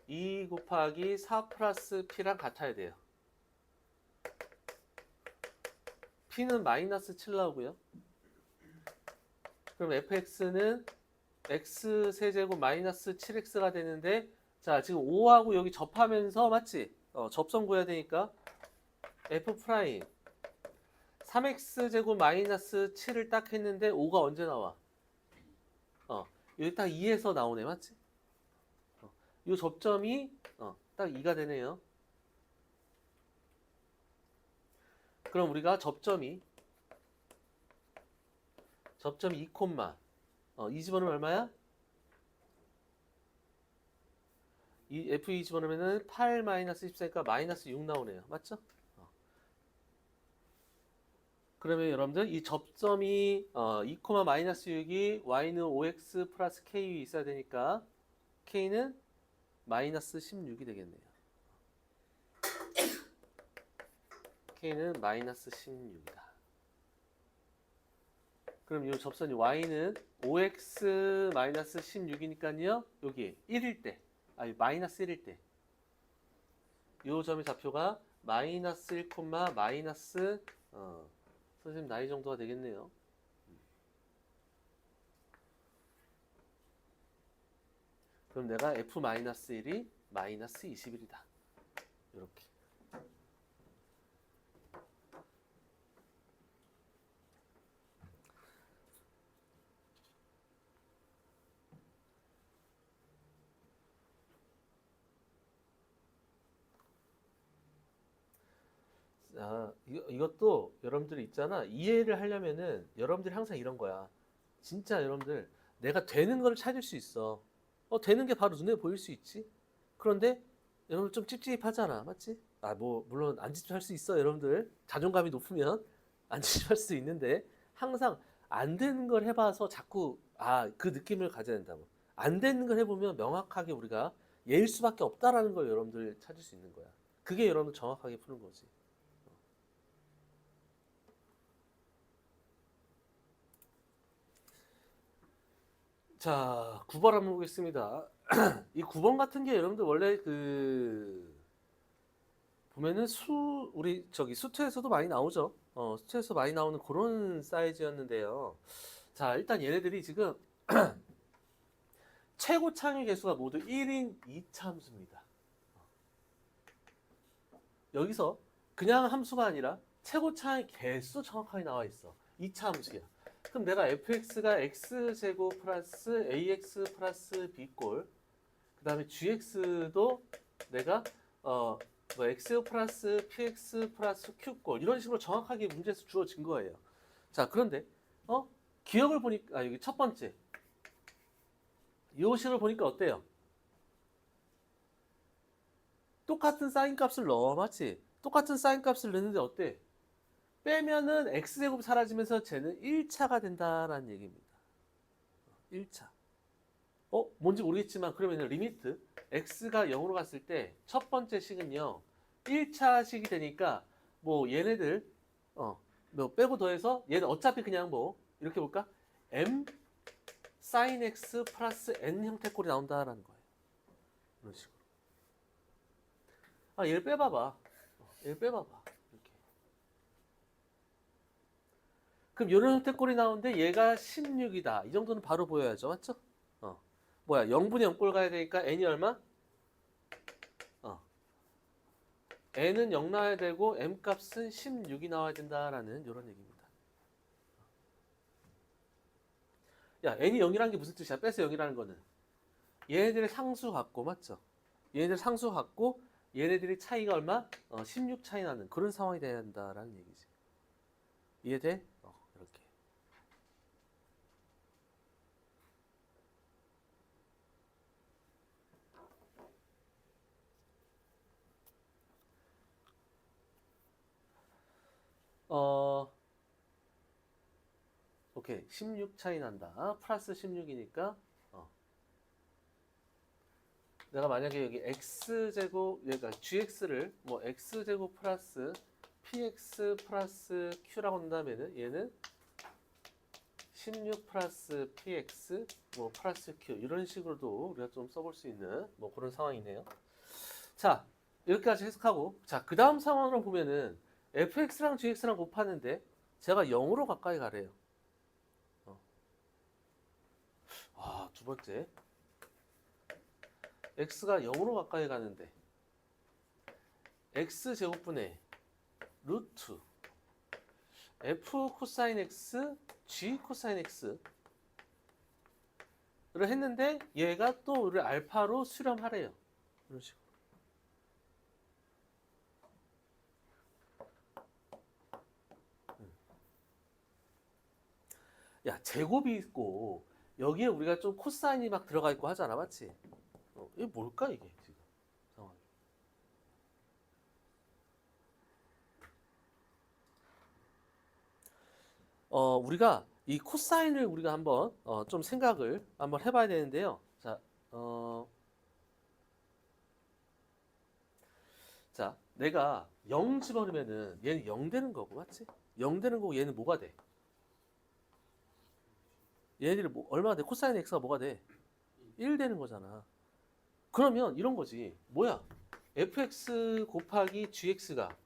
2 곱하기 4 플러스 P랑 같아야 돼요. P는 마이너스 7 나오고요. 그럼 fx는 x 세제곱 마이너스 7x가 되는데 자, 지금 5하고 여기 접하면서 맞지? 접선 구해야 되니까 f 프라임 3x 제곱 마이너스 7을 딱 했는데 5가 언제 나와? 여기 딱 2에서 나오네, 맞지? 이 접점이 딱 2가 되네요. 그럼 우리가 접점이 2, 이 집어넣으면 얼마야? 이 F2 집어넣으면 8 마이너스 14니까 마이너스 6 나오네요. 맞죠? 그러면 여러분들 이 접점이 2, 마이너스 6이 y는 5x 플러스 k 있어야 되니까 k는 마이너스 16이 되겠네요. k는 마이너스 16이다. 그럼 이 접선이 y는 5x 마이너스 16이니까요. 여기 1일 때 아니 마이너스 1일 때 요 점의 좌표가 마이너스 1, 마이너스 선생님 나이 정도가 되겠네요. 그럼 내가 f-1이 마이너스 21이다. 이렇게. 이것도 여러분들이 있잖아. 이해를 하려면은 여러분들이 항상 이런 거야. 진짜 여러분들 내가 되는 걸 찾을 수 있어. 되는 게 바로 눈에 보일 수 있지. 그런데 여러분 좀 찝찝하잖아. 맞지? 뭐 물론 안 찝찝할 수 있어. 여러분들 자존감이 높으면 안 찝찝할 수 있는데 항상 안 되는 걸 해봐서 자꾸 그 느낌을 가져야 된다고. 안 되는 걸 해보면 명확하게 우리가 예일 수밖에 없다라는 걸 여러분들 찾을 수 있는 거야. 그게 여러분들 정확하게 푸는 거지. 자, 9번 한번 보겠습니다. 이 9번 같은 게 여러분들 원래 보면은 우리 수투에서도 많이 나오죠. 수투에서 많이 나오는 그런 사이즈였는데요. 자, 일단 얘네들이 지금 최고 창의 개수가 모두 1인 2차 함수입니다. 여기서 그냥 함수가 아니라 최고 창의 개수 정확하게 나와 있어. 2차 함수야. 그럼 내가 fx가 x제곱 플러스 ax 플러스 b꼴, 그 다음에 gx도 내가 뭐 x 플러스 px 플러스 q꼴 이런 식으로 정확하게 문제에서 주어진 거예요. 자, 그런데 기억을 보니까 여기 첫 번째 이 식을 보니까 어때요? 똑같은 사인 값을 넣어, 맞지? 똑같은 사인 값을 넣는데 어때? 빼면은 x제곱 사라지면서 쟤는 1차가 된다라는 얘기입니다. 1차. 뭔지 모르겠지만 그러면 리미트 x가 0으로 갔을 때 첫 번째 식은요 1차식이 되니까 뭐 얘네들 뭐 빼고 더해서 얘는 어차피 그냥 뭐 이렇게 볼까? m sin x 플러스 n 형태꼴이 나온다라는 거예요. 이런 식으로. 얘를 빼봐봐. 얘를 빼봐봐. 이렇게. 그럼 이런 형태꼴이 나오는데 얘가 16이다. 이 정도는 바로 보여야죠. 맞죠? 뭐야 0분의 0꼴 가야 되니까 n이 얼마? n은 0 나와야 되고 m 값은 16이 나와야 된다라는 이런 얘기입니다. 야 n이 0이라는 게 무슨 뜻이야? 빼서 0이라는 거는 얘네들의 상수 같고 맞죠? 얘네들 상수 같고 얘네들이 차이가 얼마? 16 차이 나는 그런 상황이 돼야 된다라는 얘기지. 이해돼? 이렇게. 오케이. 16 차이 난다. 플러스 16이니까 내가 만약에 여기 x제곱 그러니까 gx를 뭐 x제곱 플러스 px 플러스 q라고 한다면은 얘는 16 플러스 px 뭐 플러스 q 이런 식으로도 우리가 좀 써볼 수 있는 뭐 그런 상황이네요. 자, 이렇게까지 해석하고 자, 그 다음 상황으로 보면은 fx랑 gx랑 곱하는데 제가 0으로 가까이 가래요. 두 번째 x가 0으로 가까이 가는데 x제곱분의 루트 f 코사인 x g 코사인 x를 했는데 얘가 또 우리 알파로 수렴하래요. 이런 식으로. 야, 제곱이 있고 여기에 우리가 좀 코사인이 막 들어가 있고 하잖아, 맞지? 이게 뭘까 이게 지금 상황이? 우리가 이 코사인을 우리가 한번 좀 생각을 한번 해봐야 되는데요. 자, 내가 0 집어넣으면은 얘는 0 되는 거고, 맞지? 0 되는 거고 얘는 뭐가 돼? 얘네들이 얼마나 돼? 코사인 x가 뭐가 돼? 1 되는 거잖아. 그러면 이런 거지. 뭐야? fx 곱하기 gx가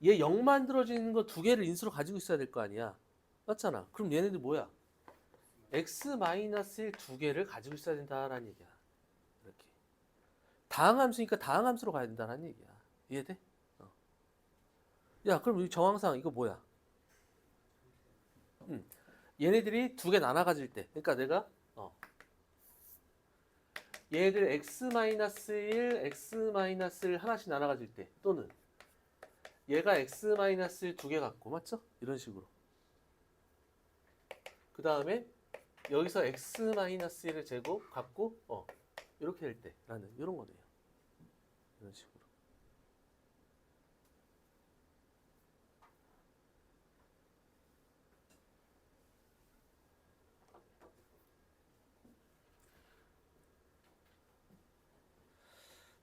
얘 0 만들어지는 거 두 개를 인수로 가지고 있어야 될 거 아니야. 맞잖아. 그럼 얘네들 뭐야? x-1 두 개를 가지고 있어야 된다라는 얘기야. 이렇게. 다항함수니까 다항함수로 가야 된다는 얘기야. 이해돼? 야, 그럼 이 정황상 이거 뭐야? 얘네들이 두 개 나눠 가질 때. 그러니까 내가 얘들 x-1, x-1 하나씩 나눠 가질 때 또는 얘가 x-1 두 개 갖고 맞죠? 이런 식으로. 그 다음에 여기서 x-1을 제곱 갖고 이렇게 될 때라는 이런 거네요. 이런 식으로.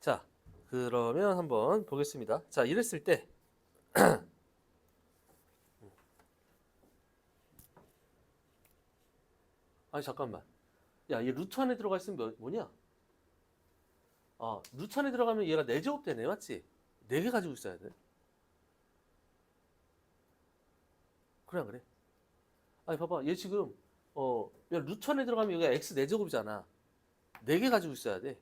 자, 그러면 한번 보겠습니다. 자, 이랬을 때 아니 잠깐만. 야, 얘 루트 안에 들어가 있으면 뭐냐? 루트 안에 들어가면 얘가 4제곱 되네, 맞지? 4개 가지고 있어야 돼. 그래, 안 그래? 아니, 봐봐. 얘 지금, 야, 루트 안에 들어가면 여기가 x 4제곱이잖아. 4개 가지고 있어야 돼.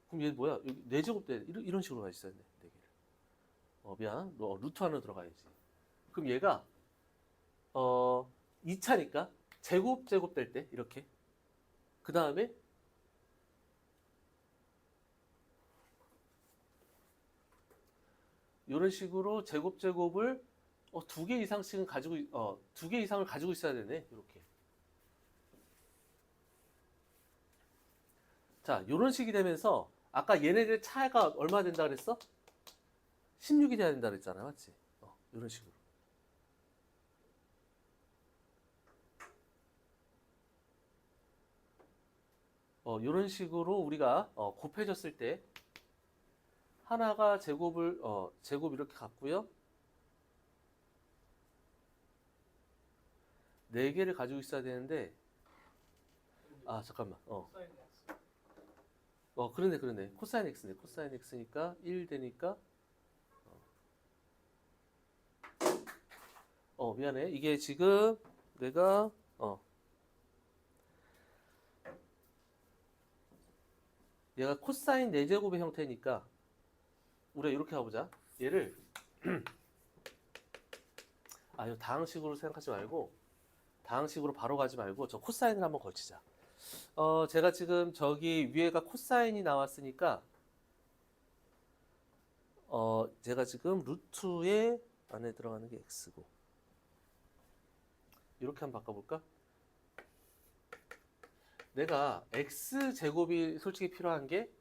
그럼 얘 뭐야? 여기 4제곱 돼. 이런 식으로 가 있어야 돼. 4개를. 미안. 너 루트 안으로 들어가야지. 그럼 얘가, 2차니까 제곱 될 때, 이렇게. 그 다음에, 이런 식으로 제곱을 두 개 이상씩은 가지고, 두 개 이상을 가지고 있어야 되네. 이렇게. 자, 이런 식이 되면서 아까 얘네들 차이가 얼마 된다 그랬어? 16이 돼야 된다 그랬잖아. 맞지? 이런 식으로. 이런 식으로 우리가 곱해졌을 때 하나가 제곱 이렇게 갖고요. 4개를 가지고 있어야 되는데 잠깐만. 그러네. 코사인 x네. 코사인 x니까 1 되니까 미안해. 이게 지금 내가 얘가 코사인 4제곱의 형태니까 우리가 이렇게 가보자. 얘를 이거 다항식으로 생각하지 말고 다항식으로 바로 가지 말고 저 코사인을 한번 걸치자. 제가 지금 저기 위에가 코사인이 나왔으니까 제가 지금 루트에 안에 들어가는 게 x고 이렇게 한번 바꿔볼까? 내가 x제곱이 솔직히 필요한 게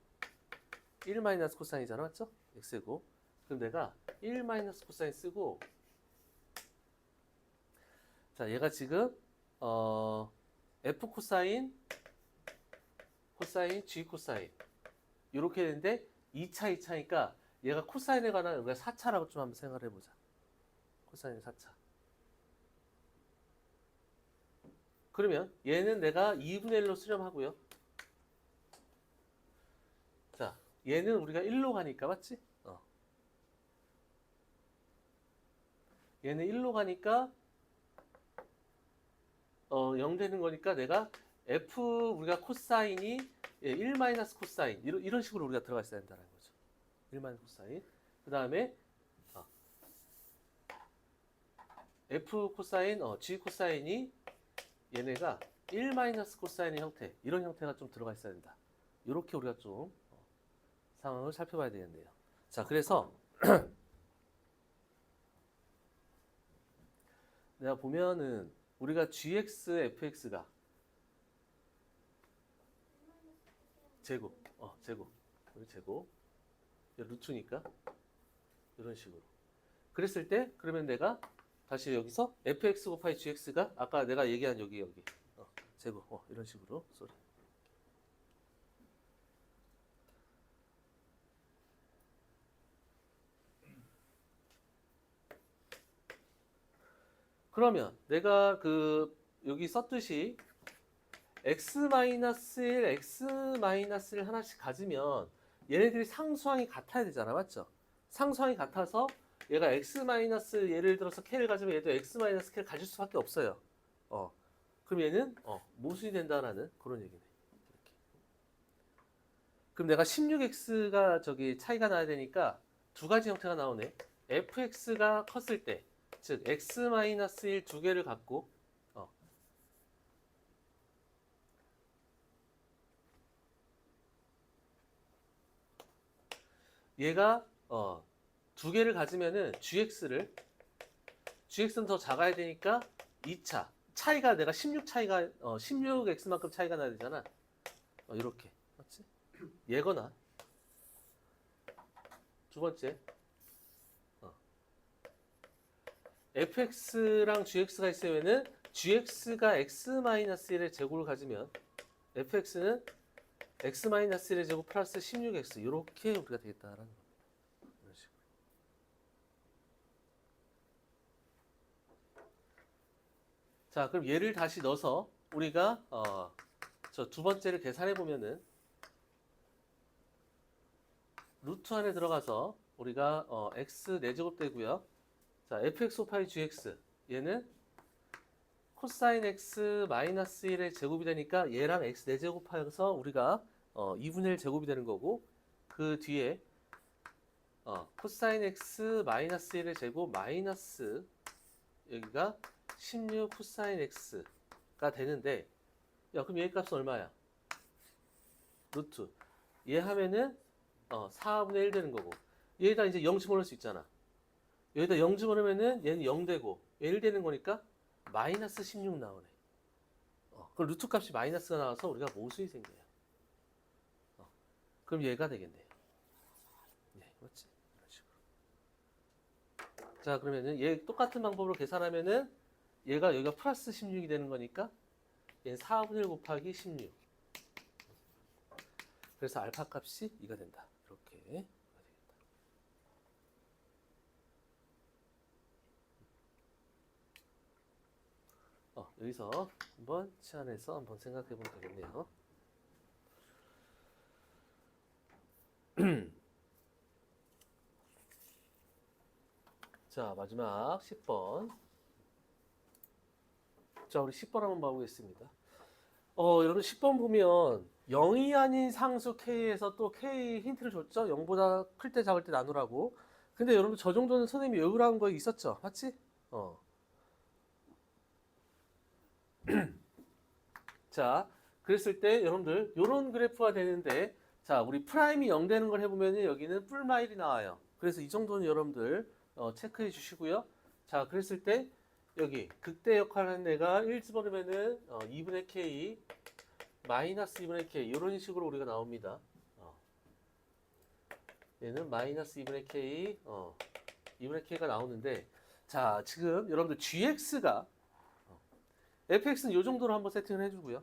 1 마이너스 코사인이잖아, 맞죠? x제곱. 그럼 내가 1 마이너스 코사인 쓰고 자, 얘가 지금 f 코사인 g 코사인 이렇게 되는데 2차니까 얘가 코사인에 관한 우리가 4차라고 좀 한번 생각을 해보자. 코사인 4차. 그러면 얘는 내가 2분의 1로 수렴하고요. 자, 얘는 우리가 1로 가니까 맞지? 얘는 1로 가니까 0 되는 거니까 내가 f 우리가 코사인이 1 마이너스 코사인 이런 식으로 우리가 들어가 있어야 된다는 거죠. 1 마이너스 코사인. 그 다음에 f 코사인 g 코사인이 얘네가 1 마이너스 코사인의 형태 이런 형태가 좀 들어가 있어야 된다. 이렇게 우리가 좀 상황을 살펴봐야 되겠네요. 자, 그래서 내가 보면은 우리가 gx, fx가 제곱, 제곱, 루트니까 이런 식으로. 그랬을 때 그러면 내가 다시 여기서 fx 곱하기 gx가 아까 내가 얘기한 여기 제곱, 이런 식으로. 쏘리. 그러면 내가 여기 썼듯이 x-1, x-1 하나씩 가지면 얘네들이 상수항이 같아야 되잖아. 맞죠? 상수항이 같아서 얘가 x- 예를 들어서 k를 가지면 얘도 x-k를 가질 수밖에 없어요. 그럼 얘는 모순이 된다라는 그런 얘기네. 이렇게. 그럼 내가 16x가 저기 차이가 나야 되니까 두 가지 형태가 나오네. fx가 컸을 때, 즉 x-1 두 개를 갖고 얘가 두 개를 가지면은 gx는 더 작아야 되니까 2차 차이가 내가 16 차이가 16x만큼 차이가 나야 되잖아. 이렇게 맞지? 얘거나 두 번째 fx랑 gx가 있으면은 gx가 x-1의 제곱을 가지면 fx는 x-1의 제곱 플러스 16x 이렇게 우리가 되겠다라는 겁니다. 이런 식으로. 자, 그럼 얘를 다시 넣어서 우리가 저 두 번째를 계산해 보면은 루트 안에 들어가서 우리가 x 4제곱 되고요. 자, fx 파이 gx 얘는 코사인 x 마이너스 1의 제곱이 되니까 얘랑 x 4제곱하여서 우리가 2분의 1 제곱이 되는 거고 그 뒤에 코사인 x 마이너스 1의 제곱 마이너스 여기가 16 코사인 x가 되는데 야 그럼 얘 값은 얼마야? 루트 얘 하면은 4분의 1 되는 거고 얘에다 이제 0 집어넣을 수 있잖아. 여기다 0 집어넣으면은 얘는 0 되고 1 되는 거니까 마이너스 16 나오네. 그럼 루트 값이 마이너스가 나와서 우리가 모순이 생겨요. 그럼 얘가 되겠네요. 네, 맞지? 이런 식으로. 자, 그러면은 얘 똑같은 방법으로 계산하면은 얘가 여기가 플러스 16이 되는 거니까 얘는 4분의 1 곱하기 16. 그래서 알파 값이 2가 된다. 이렇게. 여기서 한번 치환해서 한번 생각해 보면 되겠네요. 자, 마지막 10번. 자, 우리 10번 한번 봐보겠습니다. 여러분 10번 보면 0이 아닌 상수 K에서 또 K 힌트를 줬죠? 0보다 클 때 작을 때 나누라고. 근데 여러분 저 정도는 선생님이 외우라는 거 있었죠? 맞지? 자, 그랬을 때 여러분들 요런 그래프가 되는데 자, 우리 프라임이 0 되는 걸 해보면 여기는 뿔마일이 나와요. 그래서 이 정도는 여러분들 체크해 주시고요. 자, 그랬을 때 여기 극대 역할을 하는 애가 1 집어넣으면은 2분의 K 마이너스 2분의 K 이런 식으로 우리가 나옵니다. 얘는 마이너스 2분의 K 2분의 K가 나오는데 자, 지금 여러분들 GX가 fx는 이 정도로 한번 세팅을 해주고요.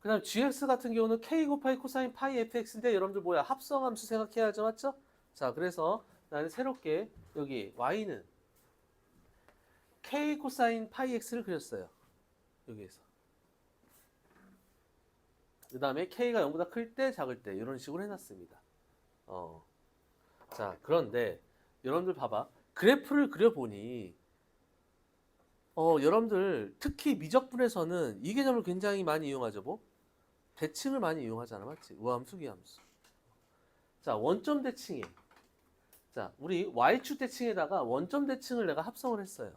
그 다음 gx 같은 경우는 k 곱하기 코사인 파이 fx인데 여러분들 뭐야? 합성함수 생각해야죠. 맞죠? 자, 그래서 나는 새롭게 여기 y는 k 코사인 파이 x를 그렸어요. 여기에서. 그 다음에 k가 0보다 클 때 작을 때 이런 식으로 해놨습니다. 자, 그런데 여러분들 봐봐. 그래프를 그려보니 여러분들 특히 미적분에서는 이 개념을 굉장히 많이 이용하죠. 뭐? 대칭을 많이 이용하잖아. 맞지? 우함수, 기함수. 자, 원점 대칭에 자, 우리 y축 대칭에다가 원점 대칭을 내가 합성을 했어요.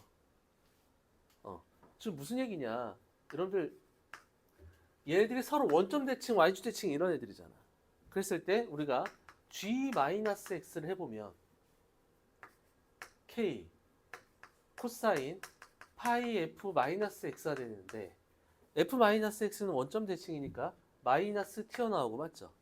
지금 무슨 얘기냐? 여러분들 얘네들이 서로 원점 대칭, y축 대칭 이런 애들이잖아. 그랬을 때 우리가 g-x를 해보면 k 코사인 파이 f-x가 되는데 f-x는 원점 대칭이니까 마이너스 튀어나오고 맞죠?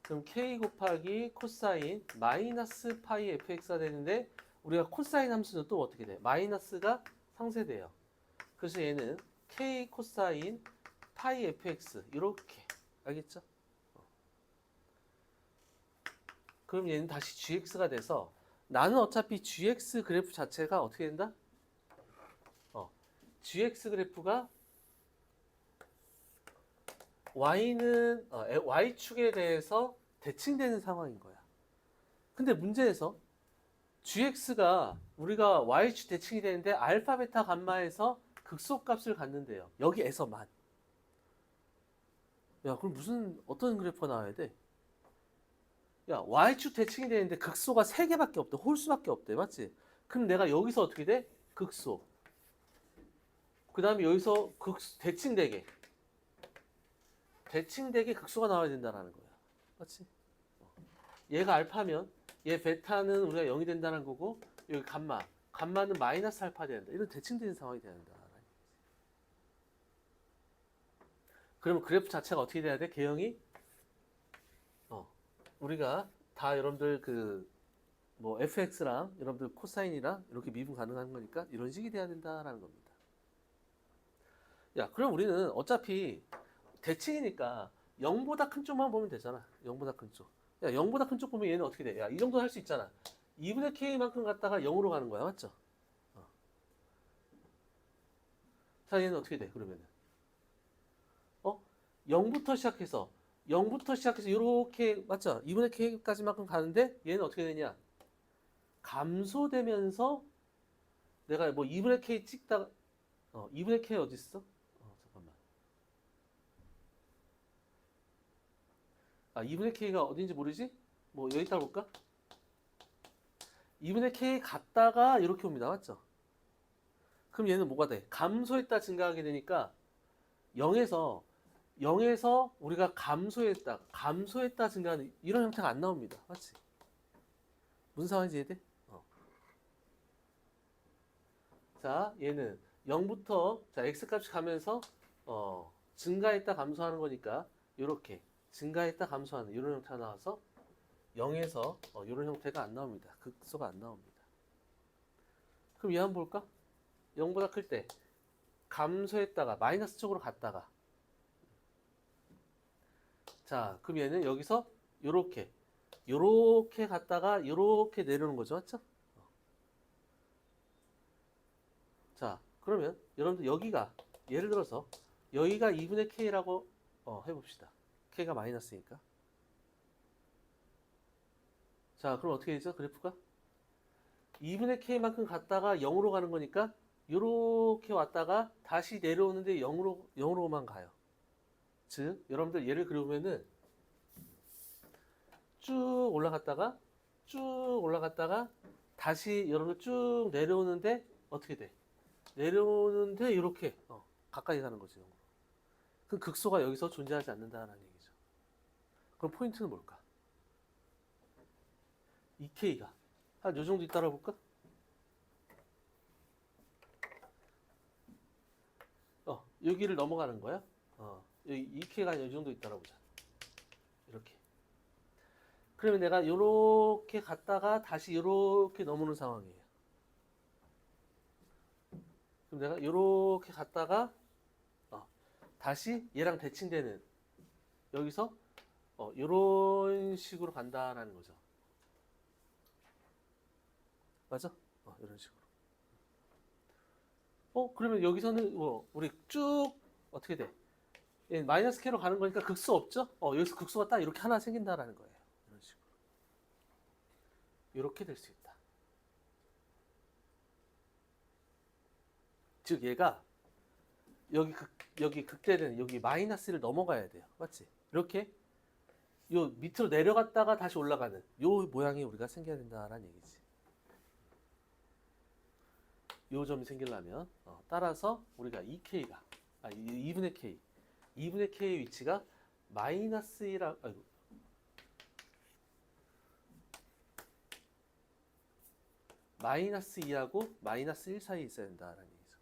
그럼 k 곱하기 코사인 마이너스 파이 fx가 되는데 우리가 코사인 함수는 또 어떻게 돼? 마이너스가 상쇄돼요. 그래서 얘는 k 코사인 파이 fx 이렇게 알겠죠? 그럼 얘는 다시 gx가 돼서 나는 어차피 gx 그래프 자체가 어떻게 된다? gx 그래프가 y는 y축에 대해서 대칭되는 상황인 거야. 근데 문제에서 gx가 우리가 y축 대칭이 되는데 알파, 베타, 감마에서 극소값을 갖는데요. 여기에서만. 야, 그럼 어떤 그래프가 나와야 돼? 야, y축 대칭이 되는데 극소가 3개밖에 없대. 홀수밖에 없대. 맞지? 그럼 내가 여기서 어떻게 돼? 극소. 그 다음에 여기서 대칭되게. 대칭되게 극소가 나와야 된다는 거야. 맞지? 얘가 알파면 얘 베타는 우리가 0이 된다는 거고 여기 감마. 감마는 마이너스 알파 돼야 된다. 이런 대칭되는 상황이 돼야 된다. 그러면 그래프 자체가 어떻게 돼야 돼? 개형이 우리가 다 여러분들 뭐 fx랑 여러분들 코사인이랑 이렇게 미분 가능한 거니까 이런 식이 돼야 된다라는 겁니다. 야, 그럼 우리는 어차피 대칭이니까 0보다 큰 쪽만 보면 되잖아. 0보다 큰 쪽. 야, 0보다 큰 쪽 보면 얘는 어떻게 돼? 야, 이 정도 할 수 있잖아. 2분의 k만큼 갔다가 0으로 가는 거야. 맞죠? 자, 얘는 어떻게 돼? 그러면은 0부터 시작해서 이렇게 맞죠? 2분의 k까지만큼 가는데 얘는 어떻게 되냐? 감소되면서 내가 뭐 2분의 k 찍다가 2분의 k 어디 있어? 잠깐만. 2분의 k가 어딘지 모르지? 뭐 여기 있다 볼까? 2분의 k 갔다가 이렇게 옵니다. 맞죠? 그럼 얘는 뭐가 돼? 감소했다 증가하게 되니까 0에서 우리가 감소했다 증가하는 이런 형태가 안 나옵니다. 맞지? 무슨 상황인지 이해돼? 자, 얘는 0부터 자, x값이 가면서 증가했다 감소하는 거니까 이렇게 증가했다 감소하는 이런 형태가 나와서 0에서 이런 형태가 안 나옵니다. 극소가 안 나옵니다. 그럼 얘 한번 볼까? 0보다 클 때 감소했다가 마이너스 쪽으로 갔다가 자, 그럼 얘는 여기서 요렇게 갔다가 요렇게 내려오는 거죠. 맞죠? 자, 그러면 여러분들 여기가 예를 들어서 여기가 2분의 k라고 해봅시다. k가 마이너스니까. 자, 그럼 어떻게 되죠? 그래프가 2분의 k만큼 갔다가 0으로 가는 거니까 요렇게 왔다가 다시 내려오는데 0으로만 가요. 즉, 여러분들 얘를 그려보면은 쭉 올라갔다가 다시 여러분들 쭉 내려오는데 어떻게 돼? 내려오는데 이렇게 가까이 가는 거죠. 그 극소가 여기서 존재하지 않는다는 얘기죠. 그럼 포인트는 뭘까? 2K가 한 요 정도 있다라 볼까? 여기를 넘어가는 거야. 여기 2K가 이 정도 있다라 보자. 이렇게. 그러면 내가 이렇게 갔다가 다시 이렇게 넘어오는 상황이에요. 그럼 내가 이렇게 갔다가 다시 얘랑 대칭되는 여기서 이런 식으로 간다라는 거죠. 맞아? 이런 식으로. 그러면 여기서는 우리 쭉 어떻게 돼? 마이너스 K로 가는 거니까 극수 없죠? 여기서 극수가 딱 이렇게 하나 생긴다라는 거예요. 이런 식으로. 이렇게 될 수 있다. 즉 얘가 여기 극대는 여기 마이너스를 넘어가야 돼요. 맞지? 이렇게 요 밑으로 내려갔다가 다시 올라가는 요 모양이 우리가 생겨야 된다라는 얘기지. 요 점이 생기려면 따라서 우리가 2분의 K의 위치가 마이너스 1하 마이너스 2하고 마이너스 1 사이에 있어야 된다라는 얘기죠.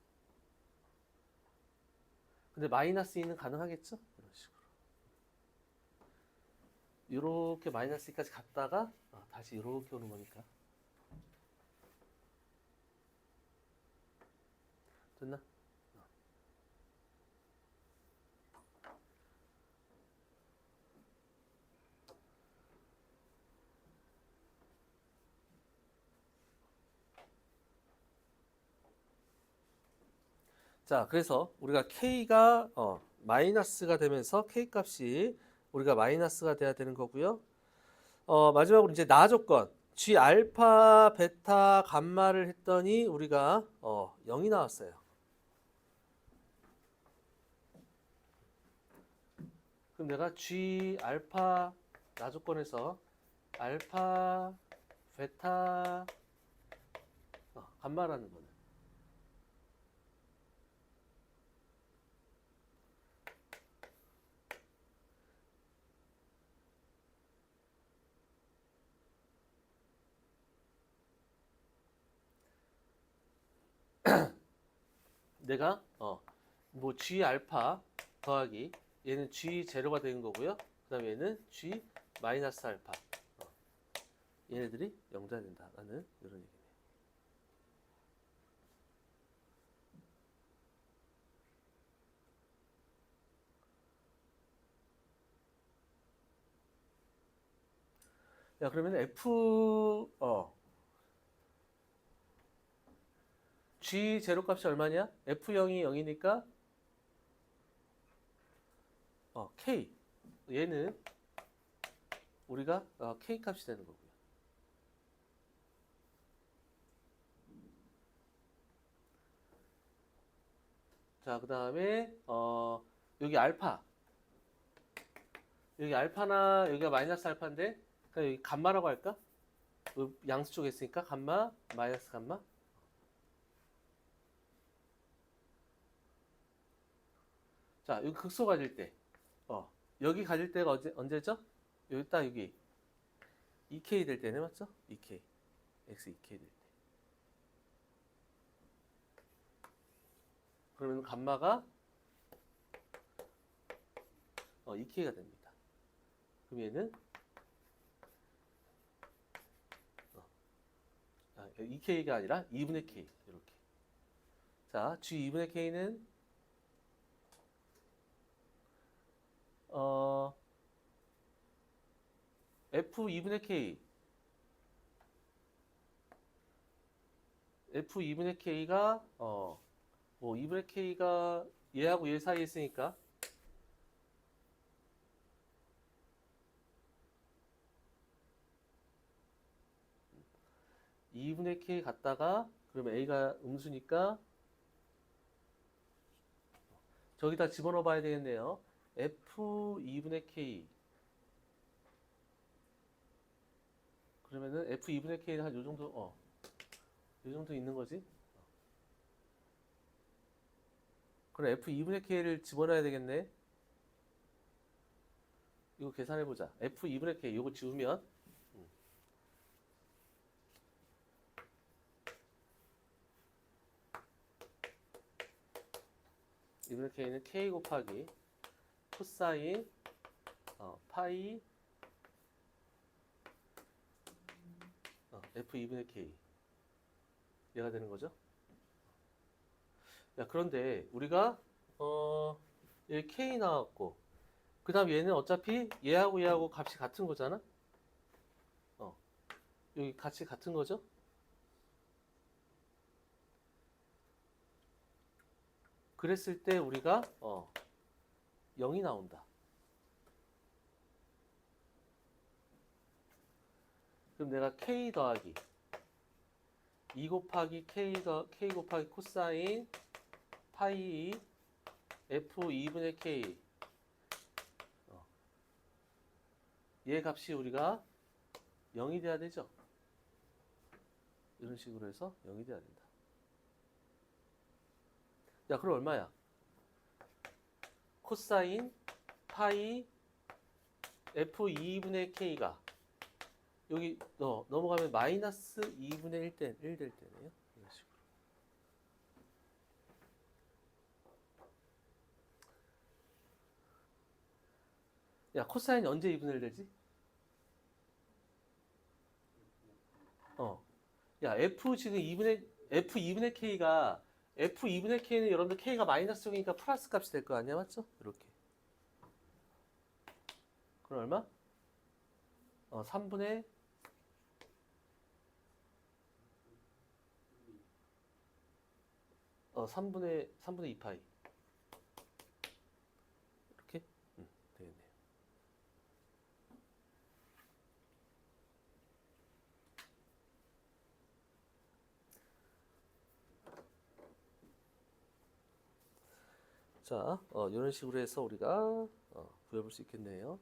근데 마이너스 2는 가능하겠죠? 이런 식으로. 이렇게 마이너스 2까지 갔다가 다시 이렇게 오는 거니까. 됐나? 자, 그래서 우리가 K가 마이너스가 되면서 k 값이 우리가 마이너스가 돼야 되는 거고요. 마지막으로 이제 나 조건 g 알파 베타 감마를 했더니 우리가 0이 나왔어요. 그럼 내가 g 알파 나 조건에서 알파 베타 감마라는 거는 내가 뭐 g 알파 더하기 얘는 g 제로가 되는 거고요. 그다음에 얘는 g 마이너스 알파 얘네들이 0자 된다라는 이런 얘기네요. 야 그러면 g 제로 값이 얼마냐? f0이 0이니까 k 얘는 우리가 k 값이 되는 거고요. 자, 그다음에 여기 알파. 여기 알파나 여기가 마이너스 알파인데 그냥 여기 감마라고 할까? 양수 쪽에 있으니까 감마 마이너스 감마. 자, 여기 극소 가질 때. 여기 가질 때가 언제죠? 여기 딱 여기 2k 될 때네 맞죠? 2k. x 2k 될 때. 그러면 감마가 2k가 됩니다. 그럼 얘는 2k가 아니라 2분의 k 이렇게. 자, g 2분의 k는 f 2분의 k f 2분의 k가 뭐 2분의 k가 얘하고 얘 사이에 있으니까 2분의 k 갖다가 그러면 a가 음수니까 저기다 집어넣어 봐야 되겠네요. f 2분의 k 그러면은 f 2분의 k는 한 요 정도 요 정도 있는 거지. 그럼 f 2분의 k를 집어넣어야 되겠네. 이거 계산해 보자. f 2분의 k 이거 지우면 2분의 k는 k 곱하기 코사인 파이 f 2분의 k 얘가 되는 거죠. 야, 그런데 우리가 여기 k 나왔고 그 다음 얘는 어차피 얘하고 얘하고 값이 같은 거잖아. 여기 같이 같은 거죠. 그랬을 때 우리가 0이 나온다. 그럼 내가 k 더하기 2 곱하기 k 곱하기 코사인 파이 f 2분의 k 얘 값이 우리가 0이 돼야 되죠. 이런 식으로 해서 0이 돼야 된다. 야, 그럼 얼마야? 코사인 파이 f 2분의 k가 여기 넘어가면 마이너스 2분의 1 될 때네요. 이런 식으로. 야, 코사인이 언제 2분의 1 되지? 야, f 지금 2분의 k가 f 2분의 k는 여러분들 k가 마이너스 쪽이니까 플러스 값이 될 거 아니야, 맞죠? 이렇게. 그럼 얼마? 3분의 3분의 2파이. 자, 이런 식으로 해서 우리가 구해볼 수 있겠네요.